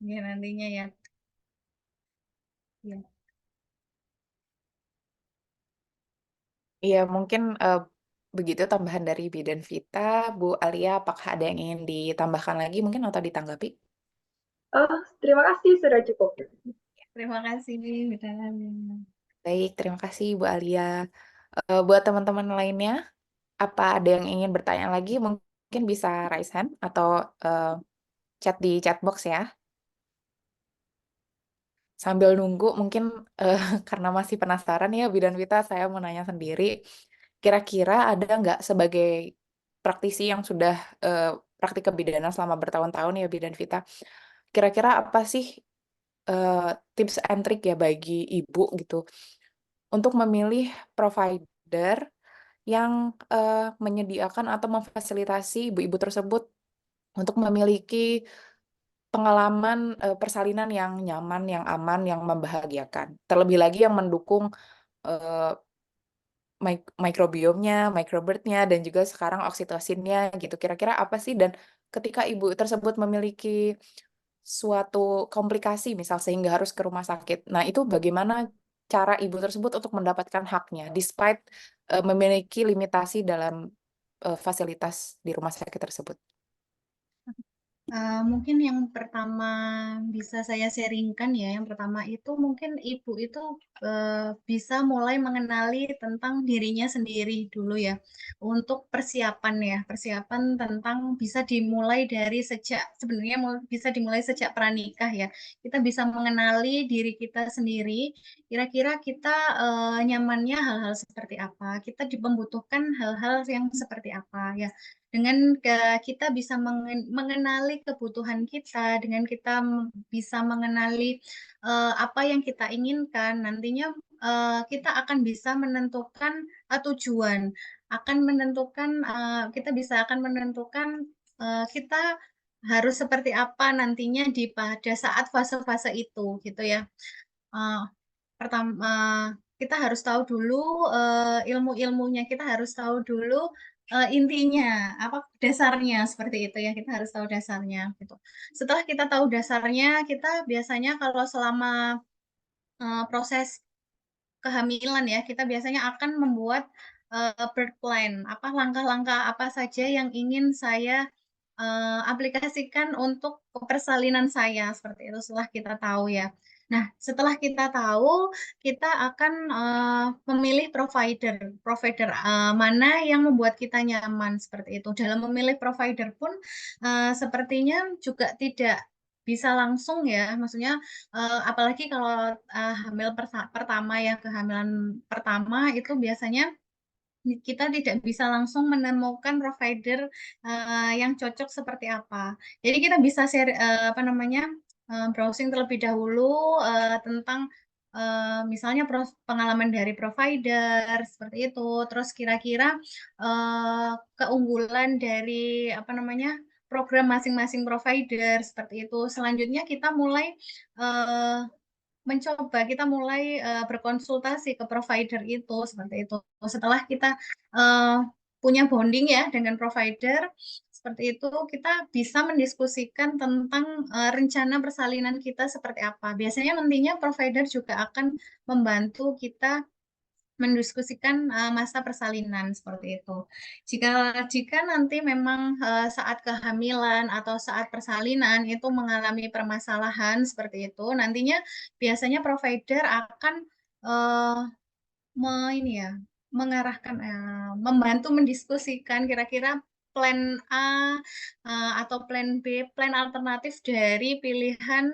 ya nantinya ya. Ya. Iya, mungkin begitu tambahan dari Bidan Vita. Bu Alia, apakah ada yang ingin ditambahkan lagi mungkin atau ditanggapi? Terima kasih, sudah cukup. Terima kasih Bidang. Baik, terima kasih Bu Alia. Buat teman-teman lainnya, apa ada yang ingin bertanya lagi? Mungkin bisa raise hand atau chat di chat box ya. Sambil nunggu, mungkin karena masih penasaran ya, Bidan Vita, saya mau nanya sendiri. Kira-kira ada nggak sebagai praktisi yang sudah praktik kebidanan selama bertahun-tahun ya, Bidan Vita, kira-kira apa sih tips and trick ya bagi ibu gitu untuk memilih provider yang menyediakan atau memfasilitasi ibu-ibu tersebut untuk memiliki pengalaman persalinan yang nyaman, yang aman, yang membahagiakan. Terlebih lagi yang mendukung eh, mikrobiomnya, microbirdnya, dan juga sekarang oksitosinnya gitu. Kira-kira apa sih? Dan ketika ibu tersebut memiliki suatu komplikasi, misal sehingga harus ke rumah sakit. Nah, itu bagaimana cara ibu tersebut untuk mendapatkan haknya, despite memiliki limitasi dalam fasilitas di rumah sakit tersebut. Mungkin yang pertama bisa saya sharingkan ya, yang pertama itu mungkin ibu itu bisa mulai mengenali tentang dirinya sendiri dulu ya, untuk persiapan ya, persiapan tentang bisa dimulai dari sejak, sebenarnya bisa dimulai sejak pranikah ya, kita bisa mengenali diri kita sendiri, kira-kira kita nyamannya hal-hal seperti apa, kita membutuhkan hal-hal yang seperti apa ya, dengan kita bisa mengenali kebutuhan kita, dengan kita bisa mengenali apa yang kita inginkan, nantinya kita akan bisa menentukan tujuan, akan menentukan kita bisa akan menentukan kita harus seperti apa nantinya pada saat fase-fase itu, gitu ya. Uh, pertama kita harus tahu dulu ilmu-ilmunya, kita harus tahu dulu intinya, apa dasarnya seperti itu ya. Kita harus tahu dasarnya gitu. Setelah kita tahu dasarnya, kita biasanya kalau selama proses kehamilan ya, kita biasanya akan membuat birth plan, apa langkah-langkah apa saja yang ingin saya aplikasikan untuk persalinan saya, seperti itu setelah kita tahu ya. Nah, setelah kita tahu, kita akan memilih provider, mana yang membuat kita nyaman, seperti itu. Dalam memilih provider pun sepertinya juga tidak bisa langsung ya, maksudnya apalagi kalau hamil pertama ya, kehamilan pertama itu biasanya kita tidak bisa langsung menemukan provider yang cocok seperti apa. Jadi kita bisa share apa namanya browsing terlebih dahulu tentang misalnya pengalaman dari provider seperti itu. Terus kira-kira keunggulan dari apa namanya program masing-masing provider seperti itu. Selanjutnya kita mulai kita mulai berkonsultasi ke provider itu seperti itu. Setelah kita punya bonding ya dengan provider seperti itu, kita bisa mendiskusikan tentang rencana persalinan kita seperti apa. Biasanya nantinya provider juga akan membantu kita mendiskusikan masa persalinan seperti itu. Jika nanti memang saat kehamilan atau saat persalinan itu mengalami permasalahan seperti itu, nantinya biasanya provider akan uh, ini ya mengarahkan membantu mendiskusikan kira-kira plan A atau plan B, plan alternatif dari pilihan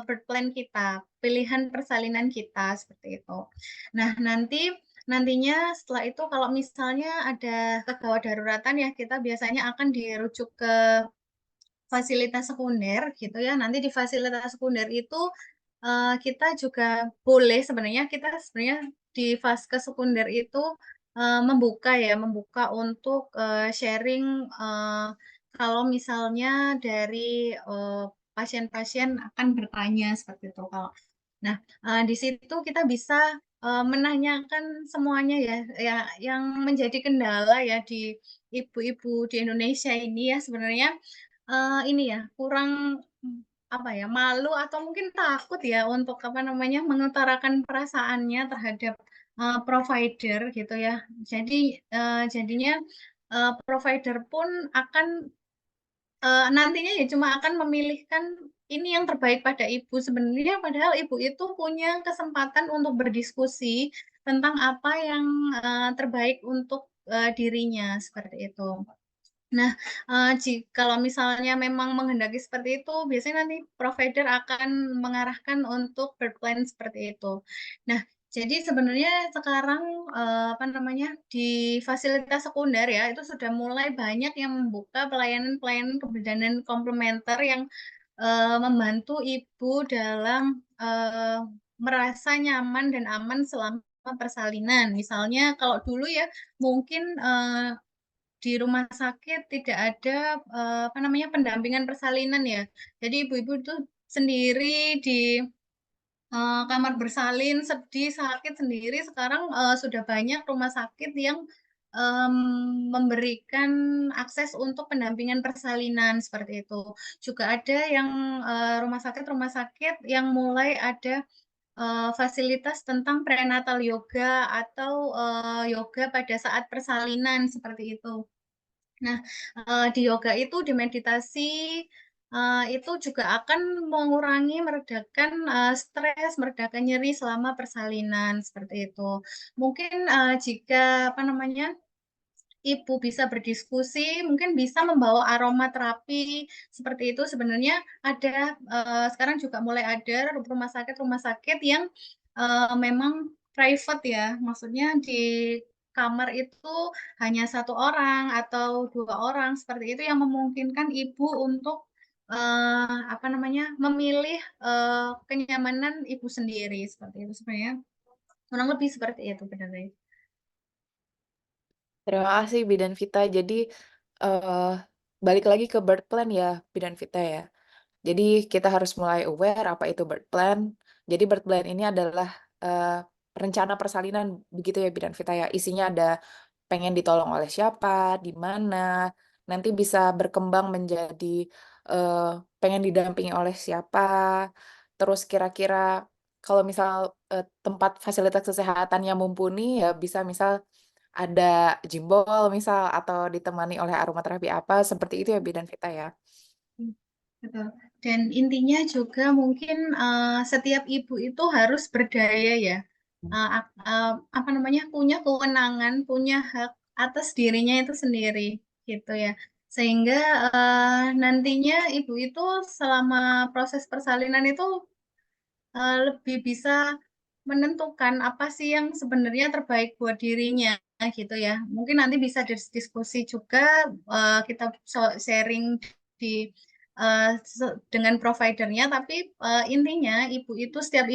birth plan kita, pilihan persalinan kita seperti itu. Nah, nantinya setelah itu kalau misalnya ada kegawat daruratan ya, kita biasanya akan dirujuk ke fasilitas sekunder gitu ya. Nanti di fasilitas sekunder itu kita juga boleh sebenarnya di vaskes sekunder itu membuka untuk sharing kalau misalnya dari pasien-pasien akan bertanya seperti itu. Nah, di situ kita bisa menanyakan semuanya ya yang menjadi kendala ya di ibu-ibu di Indonesia ini ya sebenarnya ini ya kurang apa ya malu atau mungkin takut ya untuk apa namanya mengutarakan perasaannya terhadap provider gitu ya. Jadinya provider pun akan nantinya ya cuma akan memilihkan ini yang terbaik pada ibu. Sebenarnya padahal ibu itu punya kesempatan untuk berdiskusi tentang apa yang terbaik untuk dirinya seperti itu. Nah, kalau misalnya memang menghendaki seperti itu, biasanya nanti provider akan mengarahkan untuk birth plan seperti itu. Nah, jadi sebenarnya sekarang apa namanya di fasilitas sekunder ya itu sudah mulai banyak yang membuka pelayanan-pelayanan kebidanan komplementer yang membantu ibu dalam merasa nyaman dan aman selama persalinan. Misalnya kalau dulu ya mungkin di rumah sakit tidak ada apa namanya pendampingan persalinan ya. Jadi ibu-ibu itu sendiri di kamar bersalin, sedih, sakit sendiri. Sekarang sudah banyak rumah sakit yang memberikan akses untuk pendampingan persalinan seperti itu. Juga ada yang rumah sakit yang mulai ada fasilitas tentang prenatal yoga atau yoga pada saat persalinan seperti itu. Nah, di yoga itu, di meditasi, itu juga akan meredakan stres, meredakan nyeri selama persalinan, seperti itu. Mungkin jika apa namanya ibu bisa berdiskusi, mungkin bisa membawa aromaterapi seperti itu. Sebenarnya ada sekarang juga mulai ada rumah sakit yang memang private ya, maksudnya di kamar itu hanya satu orang atau dua orang seperti itu yang memungkinkan ibu untuk apa namanya memilih kenyamanan ibu sendiri seperti itu sebenarnya kurang lebih seperti itu benar. Terima kasih Bidan Vita. Jadi balik lagi ke birth plan ya Bidan Vita ya. Jadi kita harus mulai aware apa itu birth plan. Jadi birth plan ini adalah eh, rencana persalinan begitu ya Bidan Vita ya. Isinya ada pengen ditolong oleh siapa, di mana, nanti bisa berkembang menjadi eh, pengen didampingi oleh siapa, terus kira-kira kalau misal tempat fasilitas kesehatan yang mumpuni ya bisa misal ada jimbol misal atau ditemani oleh aromaterapi apa seperti itu ya Bidan Vita ya. Betul. Dan intinya juga mungkin setiap ibu itu harus berdaya ya. Apa namanya, punya kewenangan, punya hak atas dirinya itu sendiri gitu ya. Sehingga nantinya ibu itu selama proses persalinan itu lebih bisa menentukan apa sih yang sebenarnya terbaik buat dirinya gitu ya. Mungkin nanti bisa diskusi juga, kita sharing di dengan providernya, tapi intinya ibu itu, setiap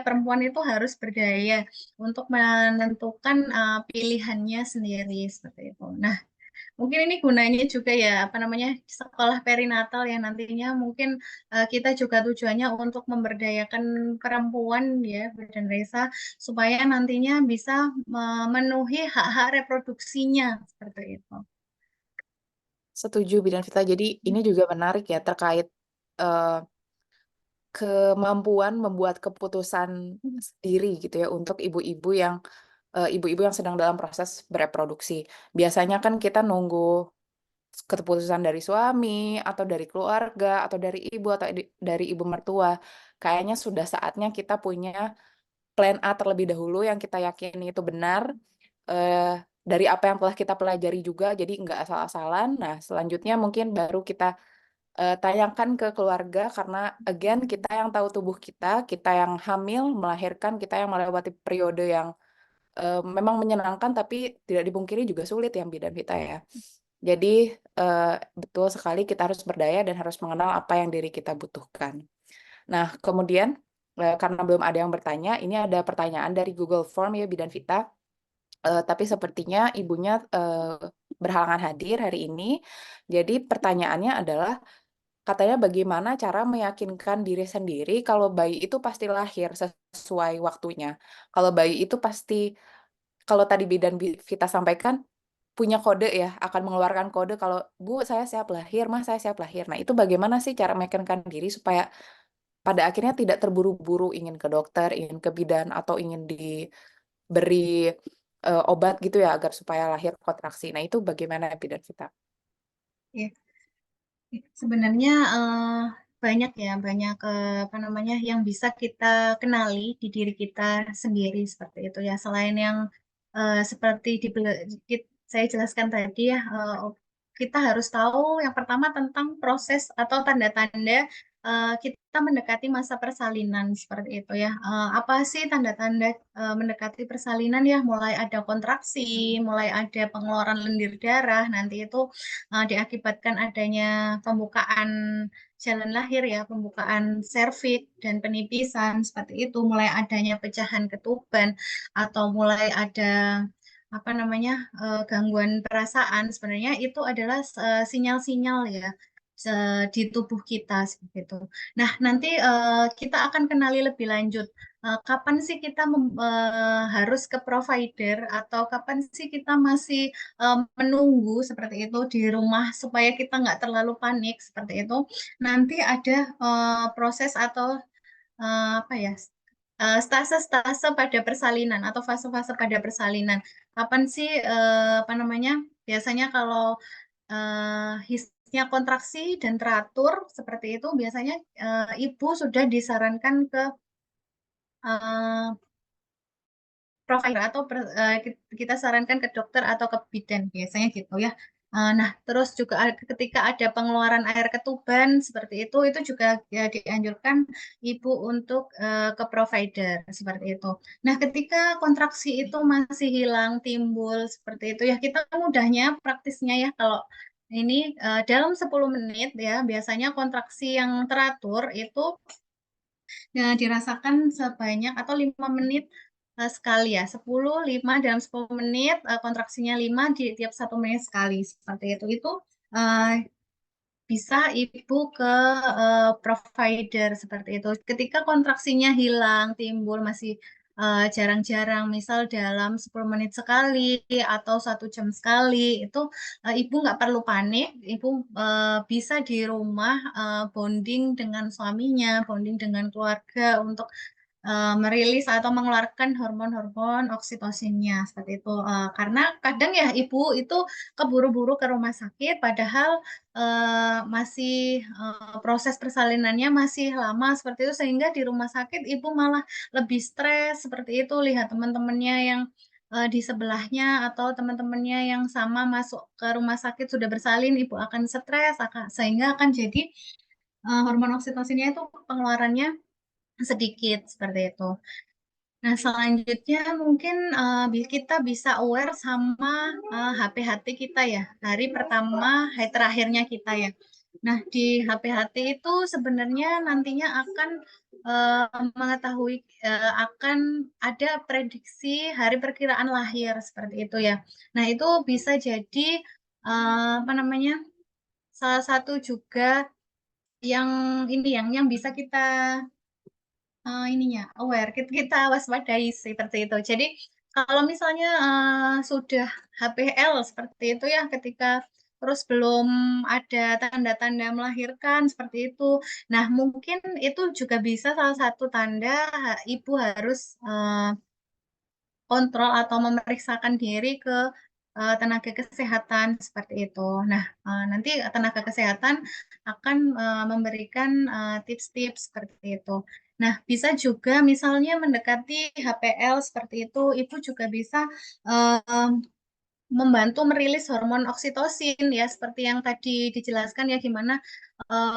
perempuan itu harus berdaya untuk menentukan pilihannya sendiri seperti itu. Nah, mungkin ini gunanya juga ya, apa namanya, sekolah perinatal yang nantinya mungkin kita juga tujuannya untuk memberdayakan perempuan ya, Bu dan Reza, supaya nantinya bisa memenuhi hak-hak reproduksinya seperti itu. Setuju Bidan Vita. Jadi ini juga menarik ya terkait eh, kemampuan membuat keputusan sendiri gitu ya untuk ibu-ibu yang sedang dalam proses bereproduksi. Biasanya kan kita nunggu keputusan dari suami atau dari keluarga atau dari ibu atau dari ibu mertua. Kayaknya sudah saatnya kita punya plan A terlebih dahulu yang kita yakini itu benar eh, dari apa yang telah kita pelajari juga. Jadi nggak asal-asalan. Nah, selanjutnya mungkin baru kita tayangkan ke keluarga karena again kita yang tahu tubuh kita yang hamil, melahirkan, kita yang melewati periode yang memang menyenangkan tapi tidak dipungkiri juga sulit ya Bidan Vita ya. Jadi eh, betul sekali kita harus berdaya dan harus mengenal apa yang diri kita butuhkan. Nah, kemudian karena belum ada yang bertanya, ini ada pertanyaan dari Google Form ya Bidan Vita. Tapi sepertinya ibunya berhalangan hadir hari ini. Jadi pertanyaannya adalah katanya bagaimana cara meyakinkan diri sendiri kalau bayi itu pasti lahir sesuai waktunya. Kalau bayi itu pasti, kalau tadi Bidan Vita sampaikan, punya kode ya, akan mengeluarkan kode kalau Bu, saya siap lahir, Mas, saya siap lahir. Nah, itu bagaimana sih cara meyakinkan diri supaya pada akhirnya tidak terburu-buru ingin ke dokter, ingin ke bidan, atau ingin diberi obat gitu ya, agar supaya lahir kontraksi. Nah, itu bagaimana Bidan Vita? Ya. Sebenarnya banyak ya, banyak apa namanya, yang bisa kita kenali di diri kita sendiri seperti itu ya. Selain yang seperti saya jelaskan tadi ya, kita harus tahu yang pertama tentang proses atau tanda-tanda kita mendekati masa persalinan seperti itu ya. Apa sih tanda-tanda mendekati persalinan ya? Mulai ada kontraksi, mulai ada pengeluaran lendir darah, nanti itu diakibatkan adanya pembukaan jalan lahir ya, pembukaan serviks dan penipisan seperti itu, mulai adanya pecahan ketuban atau mulai ada apa namanya, gangguan perasaan, sebenarnya itu adalah sinyal-sinyal ya di tubuh kita seperti itu. Nah, nanti kita akan kenali lebih lanjut kapan sih kita harus ke provider atau kapan sih kita masih menunggu seperti itu di rumah supaya kita nggak terlalu panik seperti itu. Nanti ada proses atau apa ya, stase-stase pada persalinan atau fase-fase pada persalinan. Kapan sih apa namanya? Biasanya kalau hisnya kontraksi dan teratur seperti itu, biasanya ibu sudah disarankan ke eh, provider atau kita sarankan ke dokter atau ke bidan biasanya gitu ya. Nah, terus juga ketika ada pengeluaran air ketuban seperti itu juga ya dianjurkan ibu untuk ke provider seperti itu. Nah, ketika kontraksi itu masih hilang, timbul seperti itu ya, kita mudahnya praktisnya ya kalau ini dalam 10 menit ya, biasanya kontraksi yang teratur itu dirasakan sebanyak atau 5 menit sekali ya, 10, 5 dalam 10 menit, kontraksinya 5 di tiap 1 menit sekali seperti itu. Itu bisa ibu ke provider seperti itu. Ketika kontraksinya hilang, timbul masih jarang-jarang, misal dalam 10 menit sekali atau 1 jam sekali, itu ibu nggak perlu panik, ibu bisa di rumah bonding dengan suaminya, bonding dengan keluarga untuk merilis atau mengeluarkan hormon-hormon oksitosinnya seperti itu. Karena kadang ya ibu itu keburu-buru ke rumah sakit, padahal masih proses persalinannya masih lama seperti itu, sehingga di rumah sakit ibu malah lebih stres seperti itu, lihat teman-temannya yang di sebelahnya atau teman-temannya yang sama masuk ke rumah sakit sudah bersalin, ibu akan stres, sehingga akan jadi hormon oksitosinnya itu pengeluarannya sedikit seperti itu. Nah, selanjutnya mungkin kita bisa aware sama HPHT kita ya, hari pertama, hari terakhirnya kita ya. Nah, di HPHT itu sebenarnya nantinya akan mengetahui akan ada prediksi hari perkiraan lahir seperti itu ya. Nah, itu bisa jadi apa namanya, salah satu juga yang ini yang bisa kita ininya aware, kita waspadai seperti itu. Jadi kalau misalnya sudah HPL seperti itu ya, ketika terus belum ada tanda-tanda melahirkan seperti itu. Nah, mungkin itu juga bisa salah satu tanda ibu harus kontrol atau memeriksakan diri ke tenaga kesehatan seperti itu. Nah, nanti tenaga kesehatan akan memberikan tips-tips seperti itu. Nah, bisa juga misalnya mendekati HPL seperti itu, ibu juga bisa eh, membantu merilis hormon oksitosin ya, seperti yang tadi dijelaskan ya, gimana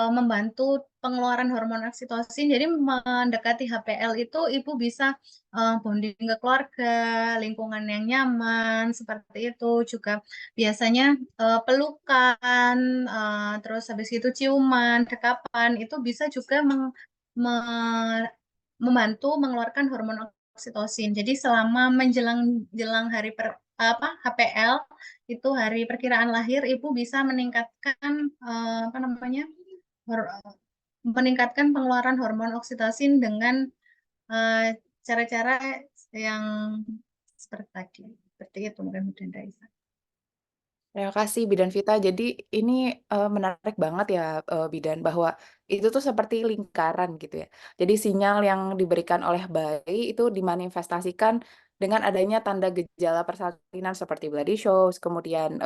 membantu pengeluaran hormon oksitosin. Jadi mendekati HPL itu ibu bisa bonding ke keluarga, lingkungan yang nyaman seperti itu. Juga biasanya pelukan, terus habis itu ciuman, dekapan itu bisa juga membantu mengeluarkan hormon oksitosin. Jadi selama menjelang jelang hari HPL itu hari perkiraan lahir, ibu bisa meningkatkan apa namanya, meningkatkan pengeluaran hormon oksitosin dengan cara-cara yang seperti tadi. Seperti itu mudah-mudahan, Raisa. Terima kasih Bidan Vita. Jadi ini menarik banget ya Bidan, bahwa itu tuh seperti lingkaran gitu ya. Jadi sinyal yang diberikan oleh bayi itu dimanifestasikan dengan adanya tanda gejala persalinan seperti bloody shows, kemudian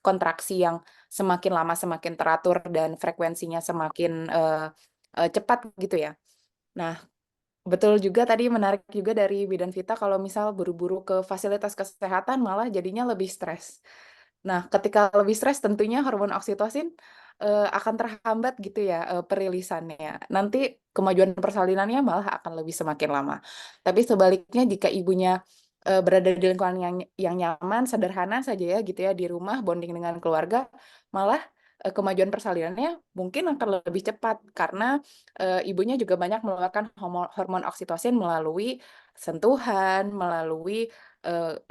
kontraksi yang semakin lama semakin teratur dan frekuensinya semakin cepat gitu ya. Nah, betul juga tadi, menarik juga dari Bidan Vita kalau misal buru-buru ke fasilitas kesehatan malah jadinya lebih stres. Nah, ketika lebih stres tentunya hormon oksitosin akan terhambat gitu ya perilisannya. Nanti kemajuan persalinannya malah akan lebih semakin lama. Tapi sebaliknya jika ibunya berada di lingkungan yang nyaman, sederhana saja ya gitu ya, di rumah bonding dengan keluarga, malah kemajuan persalinannya mungkin akan lebih cepat karena ibunya juga banyak mengeluarkan hormon oksitosin melalui sentuhan, melalui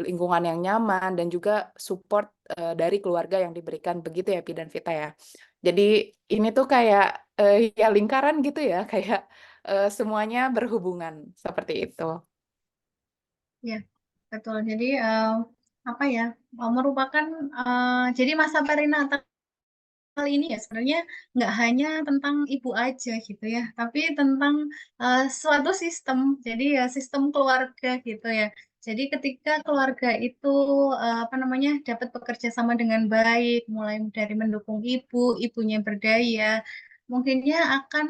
lingkungan yang nyaman, dan juga support dari keluarga yang diberikan, begitu ya Pi dan Vita ya. Jadi ini tuh kayak ya lingkaran gitu ya, kayak semuanya berhubungan seperti itu. Ya, betul. Jadi apa ya, merupakan jadi masa perinatal ini ya sebenarnya nggak hanya tentang ibu aja gitu ya, tapi tentang suatu sistem. Jadi ya sistem keluarga gitu ya. Jadi ketika keluarga itu apa namanya dapat bekerja sama dengan baik, mulai dari mendukung ibu, ibunya berdaya, mungkinnya akan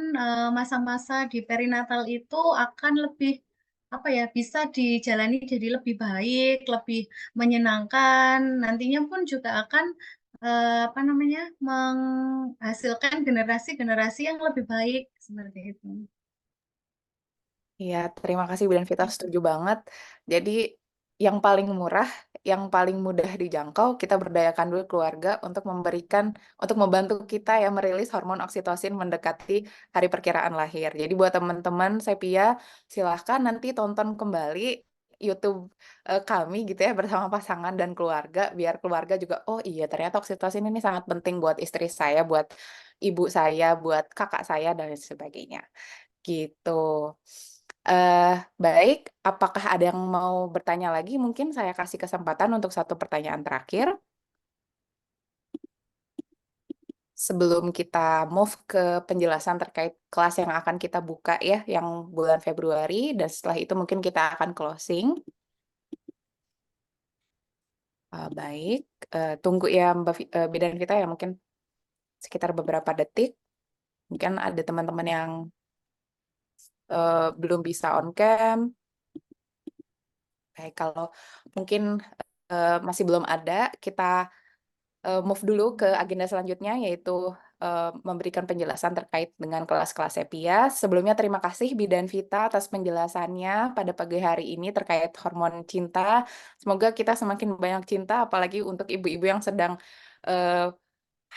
masa-masa di perinatal itu akan lebih apa ya, bisa dijalani jadi lebih baik, lebih menyenangkan. Nantinya pun juga akan apa namanya, menghasilkan generasi-generasi yang lebih baik seperti itu. Iya, terima kasih Bu dan Vita, setuju banget. Jadi yang paling murah, yang paling mudah dijangkau, kita berdayakan dulu keluarga untuk membantu kita ya merilis hormon oksitosin mendekati hari perkiraan lahir. Jadi buat teman-teman Sepia, silahkan nanti tonton kembali YouTube kami gitu ya bersama pasangan dan keluarga, biar keluarga juga, oh iya ternyata oksitosin ini sangat penting buat istri saya, buat ibu saya, buat kakak saya dan lain sebagainya. Gitu. Baik, apakah ada yang mau bertanya lagi? Mungkin saya kasih kesempatan untuk satu pertanyaan terakhir sebelum kita move ke penjelasan terkait kelas yang akan kita buka ya, yang bulan Februari, dan setelah itu mungkin kita akan closing. Baik, tunggu ya Bidan Vita ya, mungkin sekitar beberapa detik. Mungkin ada teman-teman yang belum bisa on cam. Baik, kalau mungkin masih belum ada, kita move dulu ke agenda selanjutnya, yaitu memberikan penjelasan terkait dengan kelas-kelas sepia. Sebelumnya terima kasih Bidan Vita atas penjelasannya pada pagi hari ini terkait hormon cinta. Semoga kita semakin banyak cinta, apalagi untuk ibu-ibu yang sedang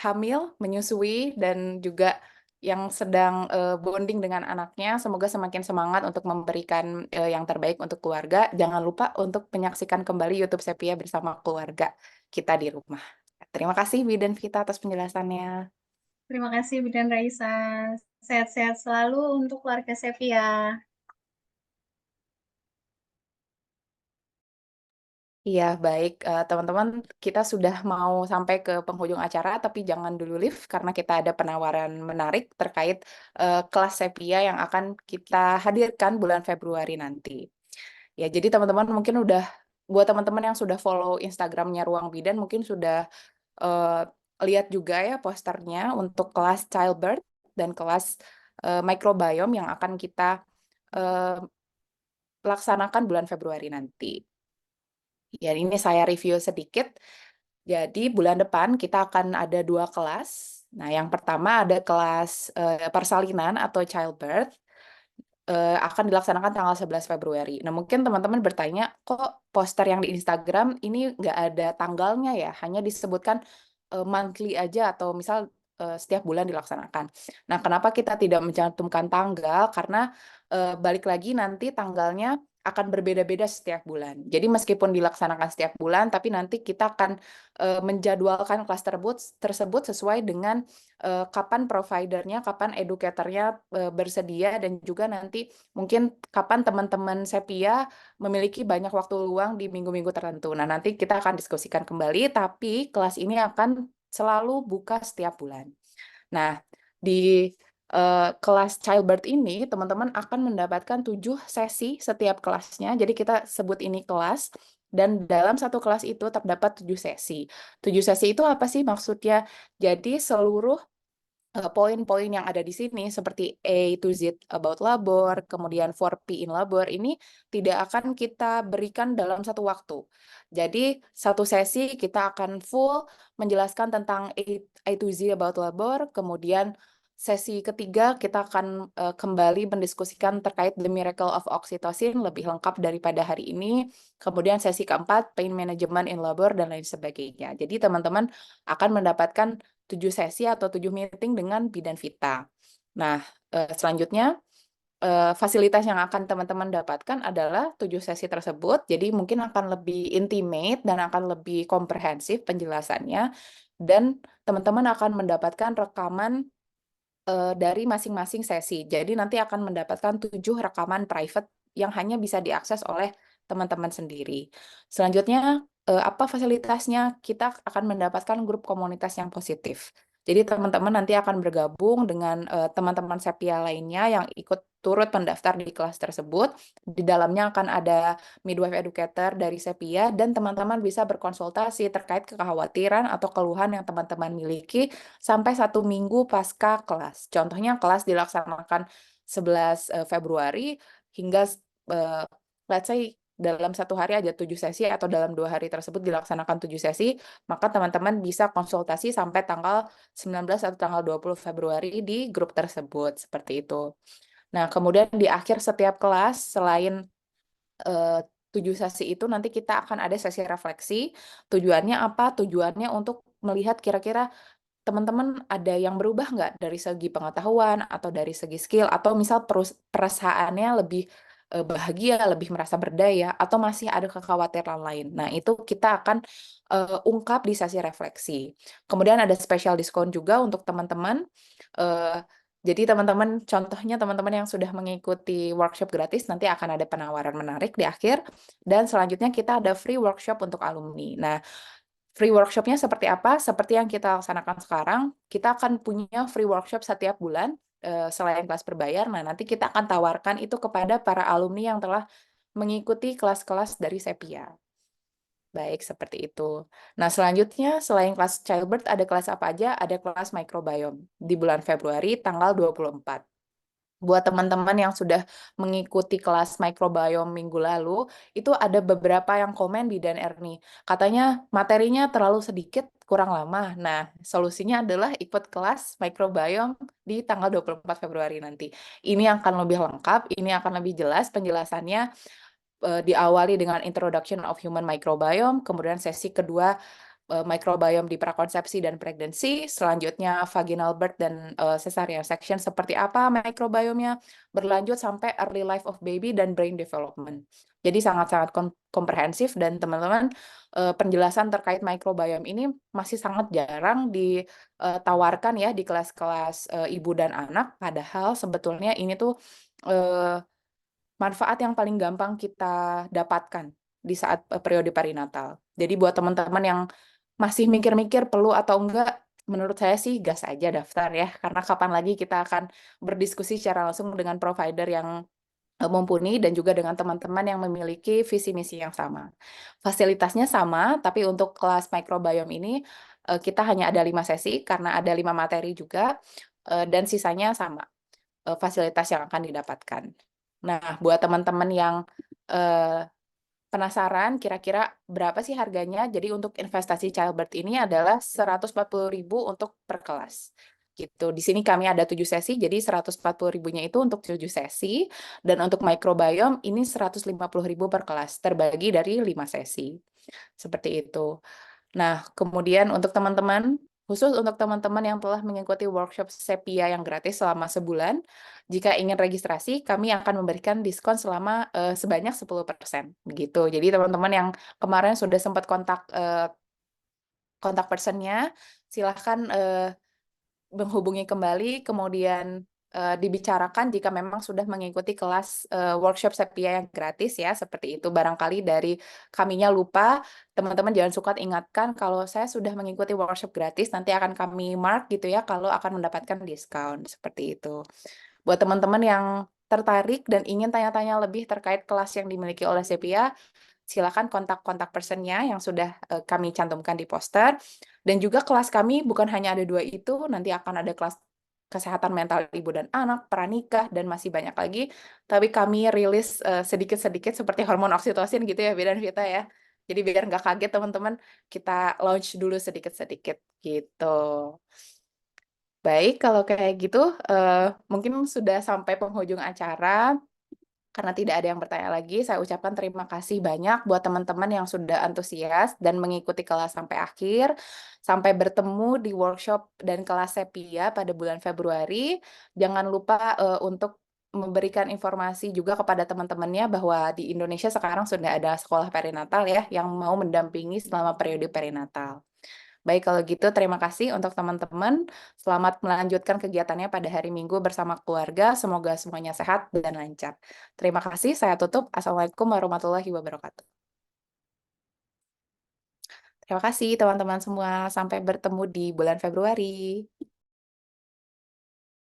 hamil, menyusui, dan juga yang sedang bonding dengan anaknya. Semoga semakin semangat untuk memberikan yang terbaik untuk keluarga. Jangan lupa untuk menyaksikan kembali YouTube Sepia bersama keluarga kita di rumah. Terima kasih Bidan Vita atas penjelasannya. Terima kasih Bidan Raisa. Sehat-sehat selalu untuk keluarga Sepia. Iya, baik. Teman-teman, kita sudah mau sampai ke penghujung acara, tapi jangan dulu leave karena kita ada penawaran menarik terkait kelas Sepia yang akan kita hadirkan bulan Februari nanti. Ya, jadi teman-teman mungkin buat teman-teman yang sudah follow Instagramnya Ruang Bidan, mungkin sudah eh, lihat juga ya posternya untuk kelas Childbirth dan kelas Microbiome yang akan kita eh, laksanakan bulan Februari nanti. Ya, ini saya review sedikit. Jadi bulan depan kita akan ada 2 kelas. Nah, yang pertama ada kelas persalinan atau childbirth, akan dilaksanakan tanggal 11 Februari. Nah, mungkin teman-teman bertanya, kok poster yang di Instagram ini nggak ada tanggalnya ya? Hanya disebutkan monthly aja atau misal setiap bulan dilaksanakan. Nah, kenapa kita tidak mencantumkan tanggal? Karena balik lagi nanti tanggalnya akan berbeda-beda setiap bulan. Jadi meskipun dilaksanakan setiap bulan, tapi nanti kita akan menjadwalkan kelas tersebut sesuai dengan kapan providernya, kapan educatornya bersedia, dan juga nanti mungkin kapan teman-teman Sepia memiliki banyak waktu luang di minggu-minggu tertentu. Nah, nanti kita akan diskusikan kembali, tapi kelas ini akan selalu buka setiap bulan. Nah, di kelas childbirth ini, teman-teman akan mendapatkan 7 sesi setiap kelasnya. Jadi kita sebut ini kelas, dan dalam satu kelas itu terdapat 7 sesi. 7 sesi itu apa sih maksudnya? Jadi seluruh poin-poin yang ada di sini seperti A to Z about labor, kemudian 4P in labor ini tidak akan kita berikan dalam satu waktu. Jadi satu sesi kita akan full menjelaskan tentang A to Z about labor, kemudian sesi ketiga kita akan kembali mendiskusikan terkait the miracle of oxytocin lebih lengkap daripada hari ini. Kemudian sesi keempat pain management in labor dan lain sebagainya. Jadi teman-teman akan mendapatkan 7 sesi atau 7 meeting dengan Bidan Vita. Nah, selanjutnya fasilitas yang akan teman-teman dapatkan adalah 7 sesi tersebut. Jadi mungkin akan lebih intimate dan akan lebih komprehensif penjelasannya. Dan teman-teman akan mendapatkan rekaman dari masing-masing sesi. Jadi nanti akan mendapatkan 7 rekaman private yang hanya bisa diakses oleh teman-teman sendiri. Selanjutnya, apa fasilitasnya? Kita akan mendapatkan grup komunitas yang positif. Jadi teman-teman nanti akan bergabung dengan teman-teman Sepia lainnya yang ikut turut mendaftar di kelas tersebut. Di dalamnya akan ada midwife educator dari Sepia, dan teman-teman bisa berkonsultasi terkait kekhawatiran atau keluhan yang teman-teman miliki sampai 1 minggu pasca kelas. Contohnya kelas dilaksanakan 11 Februari hingga let's say dalam 1 hari ada 7 sesi atau dalam 2 hari tersebut dilaksanakan 7 sesi, maka teman-teman bisa konsultasi sampai tanggal 19 atau tanggal 20 Februari di grup tersebut, seperti itu. Nah, kemudian di akhir setiap kelas, selain 7 sesi itu, nanti kita akan ada sesi refleksi. Tujuannya apa? Tujuannya untuk melihat kira-kira teman-teman ada yang berubah nggak dari segi pengetahuan atau dari segi skill, atau misal perusahaannya lebih bahagia, lebih merasa berdaya, atau masih ada kekhawatiran lain. Nah, itu kita akan ungkap di sesi refleksi. Kemudian ada special diskon juga untuk teman-teman. Jadi teman-teman, contohnya teman-teman yang sudah mengikuti workshop gratis, nanti akan ada penawaran menarik di akhir. Dan selanjutnya kita ada free workshop untuk alumni. Nah, free workshopnya seperti apa? Seperti yang kita laksanakan sekarang, kita akan punya free workshop setiap bulan, selain kelas berbayar. Nah, nanti kita akan tawarkan itu kepada para alumni yang telah mengikuti kelas-kelas dari Sepia. Baik, seperti itu. Nah, selanjutnya selain kelas Childbirth, ada kelas apa aja? Ada kelas microbiome di bulan Februari tanggal 24. Buat teman-teman yang sudah mengikuti kelas microbiome minggu lalu, itu ada beberapa yang komen di Dan Erni. Katanya materinya terlalu sedikit, kurang lama. Nah, solusinya adalah ikut kelas microbiome di tanggal 24 Februari nanti. Ini akan lebih lengkap, ini akan lebih jelas penjelasannya. Diawali dengan Introduction of Human Microbiome, kemudian sesi kedua microbiome di prakonsepsi dan pregnancy, selanjutnya vaginal birth dan cesarean section seperti apa microbiome-nya, berlanjut sampai early life of baby dan brain development. Jadi sangat-sangat komprehensif, dan teman-teman, penjelasan terkait microbiome ini masih sangat jarang ditawarkan ya di kelas-kelas ibu dan anak, padahal sebetulnya ini tuh manfaat yang paling gampang kita dapatkan di saat periode perinatal. Jadi buat teman-teman yang masih mikir-mikir perlu atau enggak, menurut saya sih gas aja daftar ya, karena kapan lagi kita akan berdiskusi secara langsung dengan provider yang mumpuni dan juga dengan teman-teman yang memiliki visi misi yang sama. Fasilitasnya sama, tapi untuk kelas microbiome ini kita hanya ada 5 sesi karena ada 5 materi juga, dan sisanya sama fasilitas yang akan didapatkan. Nah, buat teman-teman yang penasaran kira-kira berapa sih harganya? Jadi untuk investasi Childbirth ini adalah 140.000 untuk per kelas. Gitu. Di sini kami ada 7 sesi, jadi 140.000-nya itu untuk 7 sesi, dan untuk microbiome ini 150.000 per kelas, terbagi dari 5 sesi. Seperti itu. Nah, kemudian untuk teman-teman, khusus untuk teman-teman yang telah mengikuti workshop Sepia yang gratis selama sebulan, jika ingin registrasi, kami akan memberikan diskon selama sebanyak 10%. Begitu. Jadi teman-teman yang kemarin sudah sempat kontak personnya, silahkan menghubungi kembali, kemudian dibicarakan jika memang sudah mengikuti kelas workshop Sepia yang gratis ya, seperti itu. Barangkali dari kaminya lupa, teman-teman jangan suka ingatkan kalau saya sudah mengikuti workshop gratis, nanti akan kami mark gitu ya, kalau akan mendapatkan diskon, seperti itu. Buat teman-teman yang tertarik dan ingin tanya-tanya lebih terkait kelas yang dimiliki oleh Sepia, silakan kontak personnya yang sudah kami cantumkan di poster. Dan juga kelas kami bukan hanya ada 2 itu, nanti akan ada kelas kesehatan mental ibu dan anak, pranikah, dan masih banyak lagi. Tapi kami rilis sedikit-sedikit seperti hormon oksitosin gitu ya, Beda dan Vita ya. Jadi biar nggak kaget teman-teman, kita launch dulu sedikit-sedikit gitu. Baik, kalau kayak gitu mungkin sudah sampai penghujung acara. Karena tidak ada yang bertanya lagi, saya ucapkan terima kasih banyak buat teman-teman yang sudah antusias dan mengikuti kelas sampai akhir. Sampai bertemu di workshop dan kelas Sepia pada bulan Februari. Jangan lupa untuk memberikan informasi juga kepada teman-temannya bahwa di Indonesia sekarang sudah ada sekolah perinatal ya yang mau mendampingi selama periode perinatal. Baik, kalau gitu terima kasih untuk teman-teman. Selamat melanjutkan kegiatannya pada hari Minggu bersama keluarga. Semoga semuanya sehat dan lancar. Terima kasih, saya tutup. Assalamualaikum warahmatullahi wabarakatuh. Terima kasih teman-teman semua. Sampai bertemu di bulan Februari.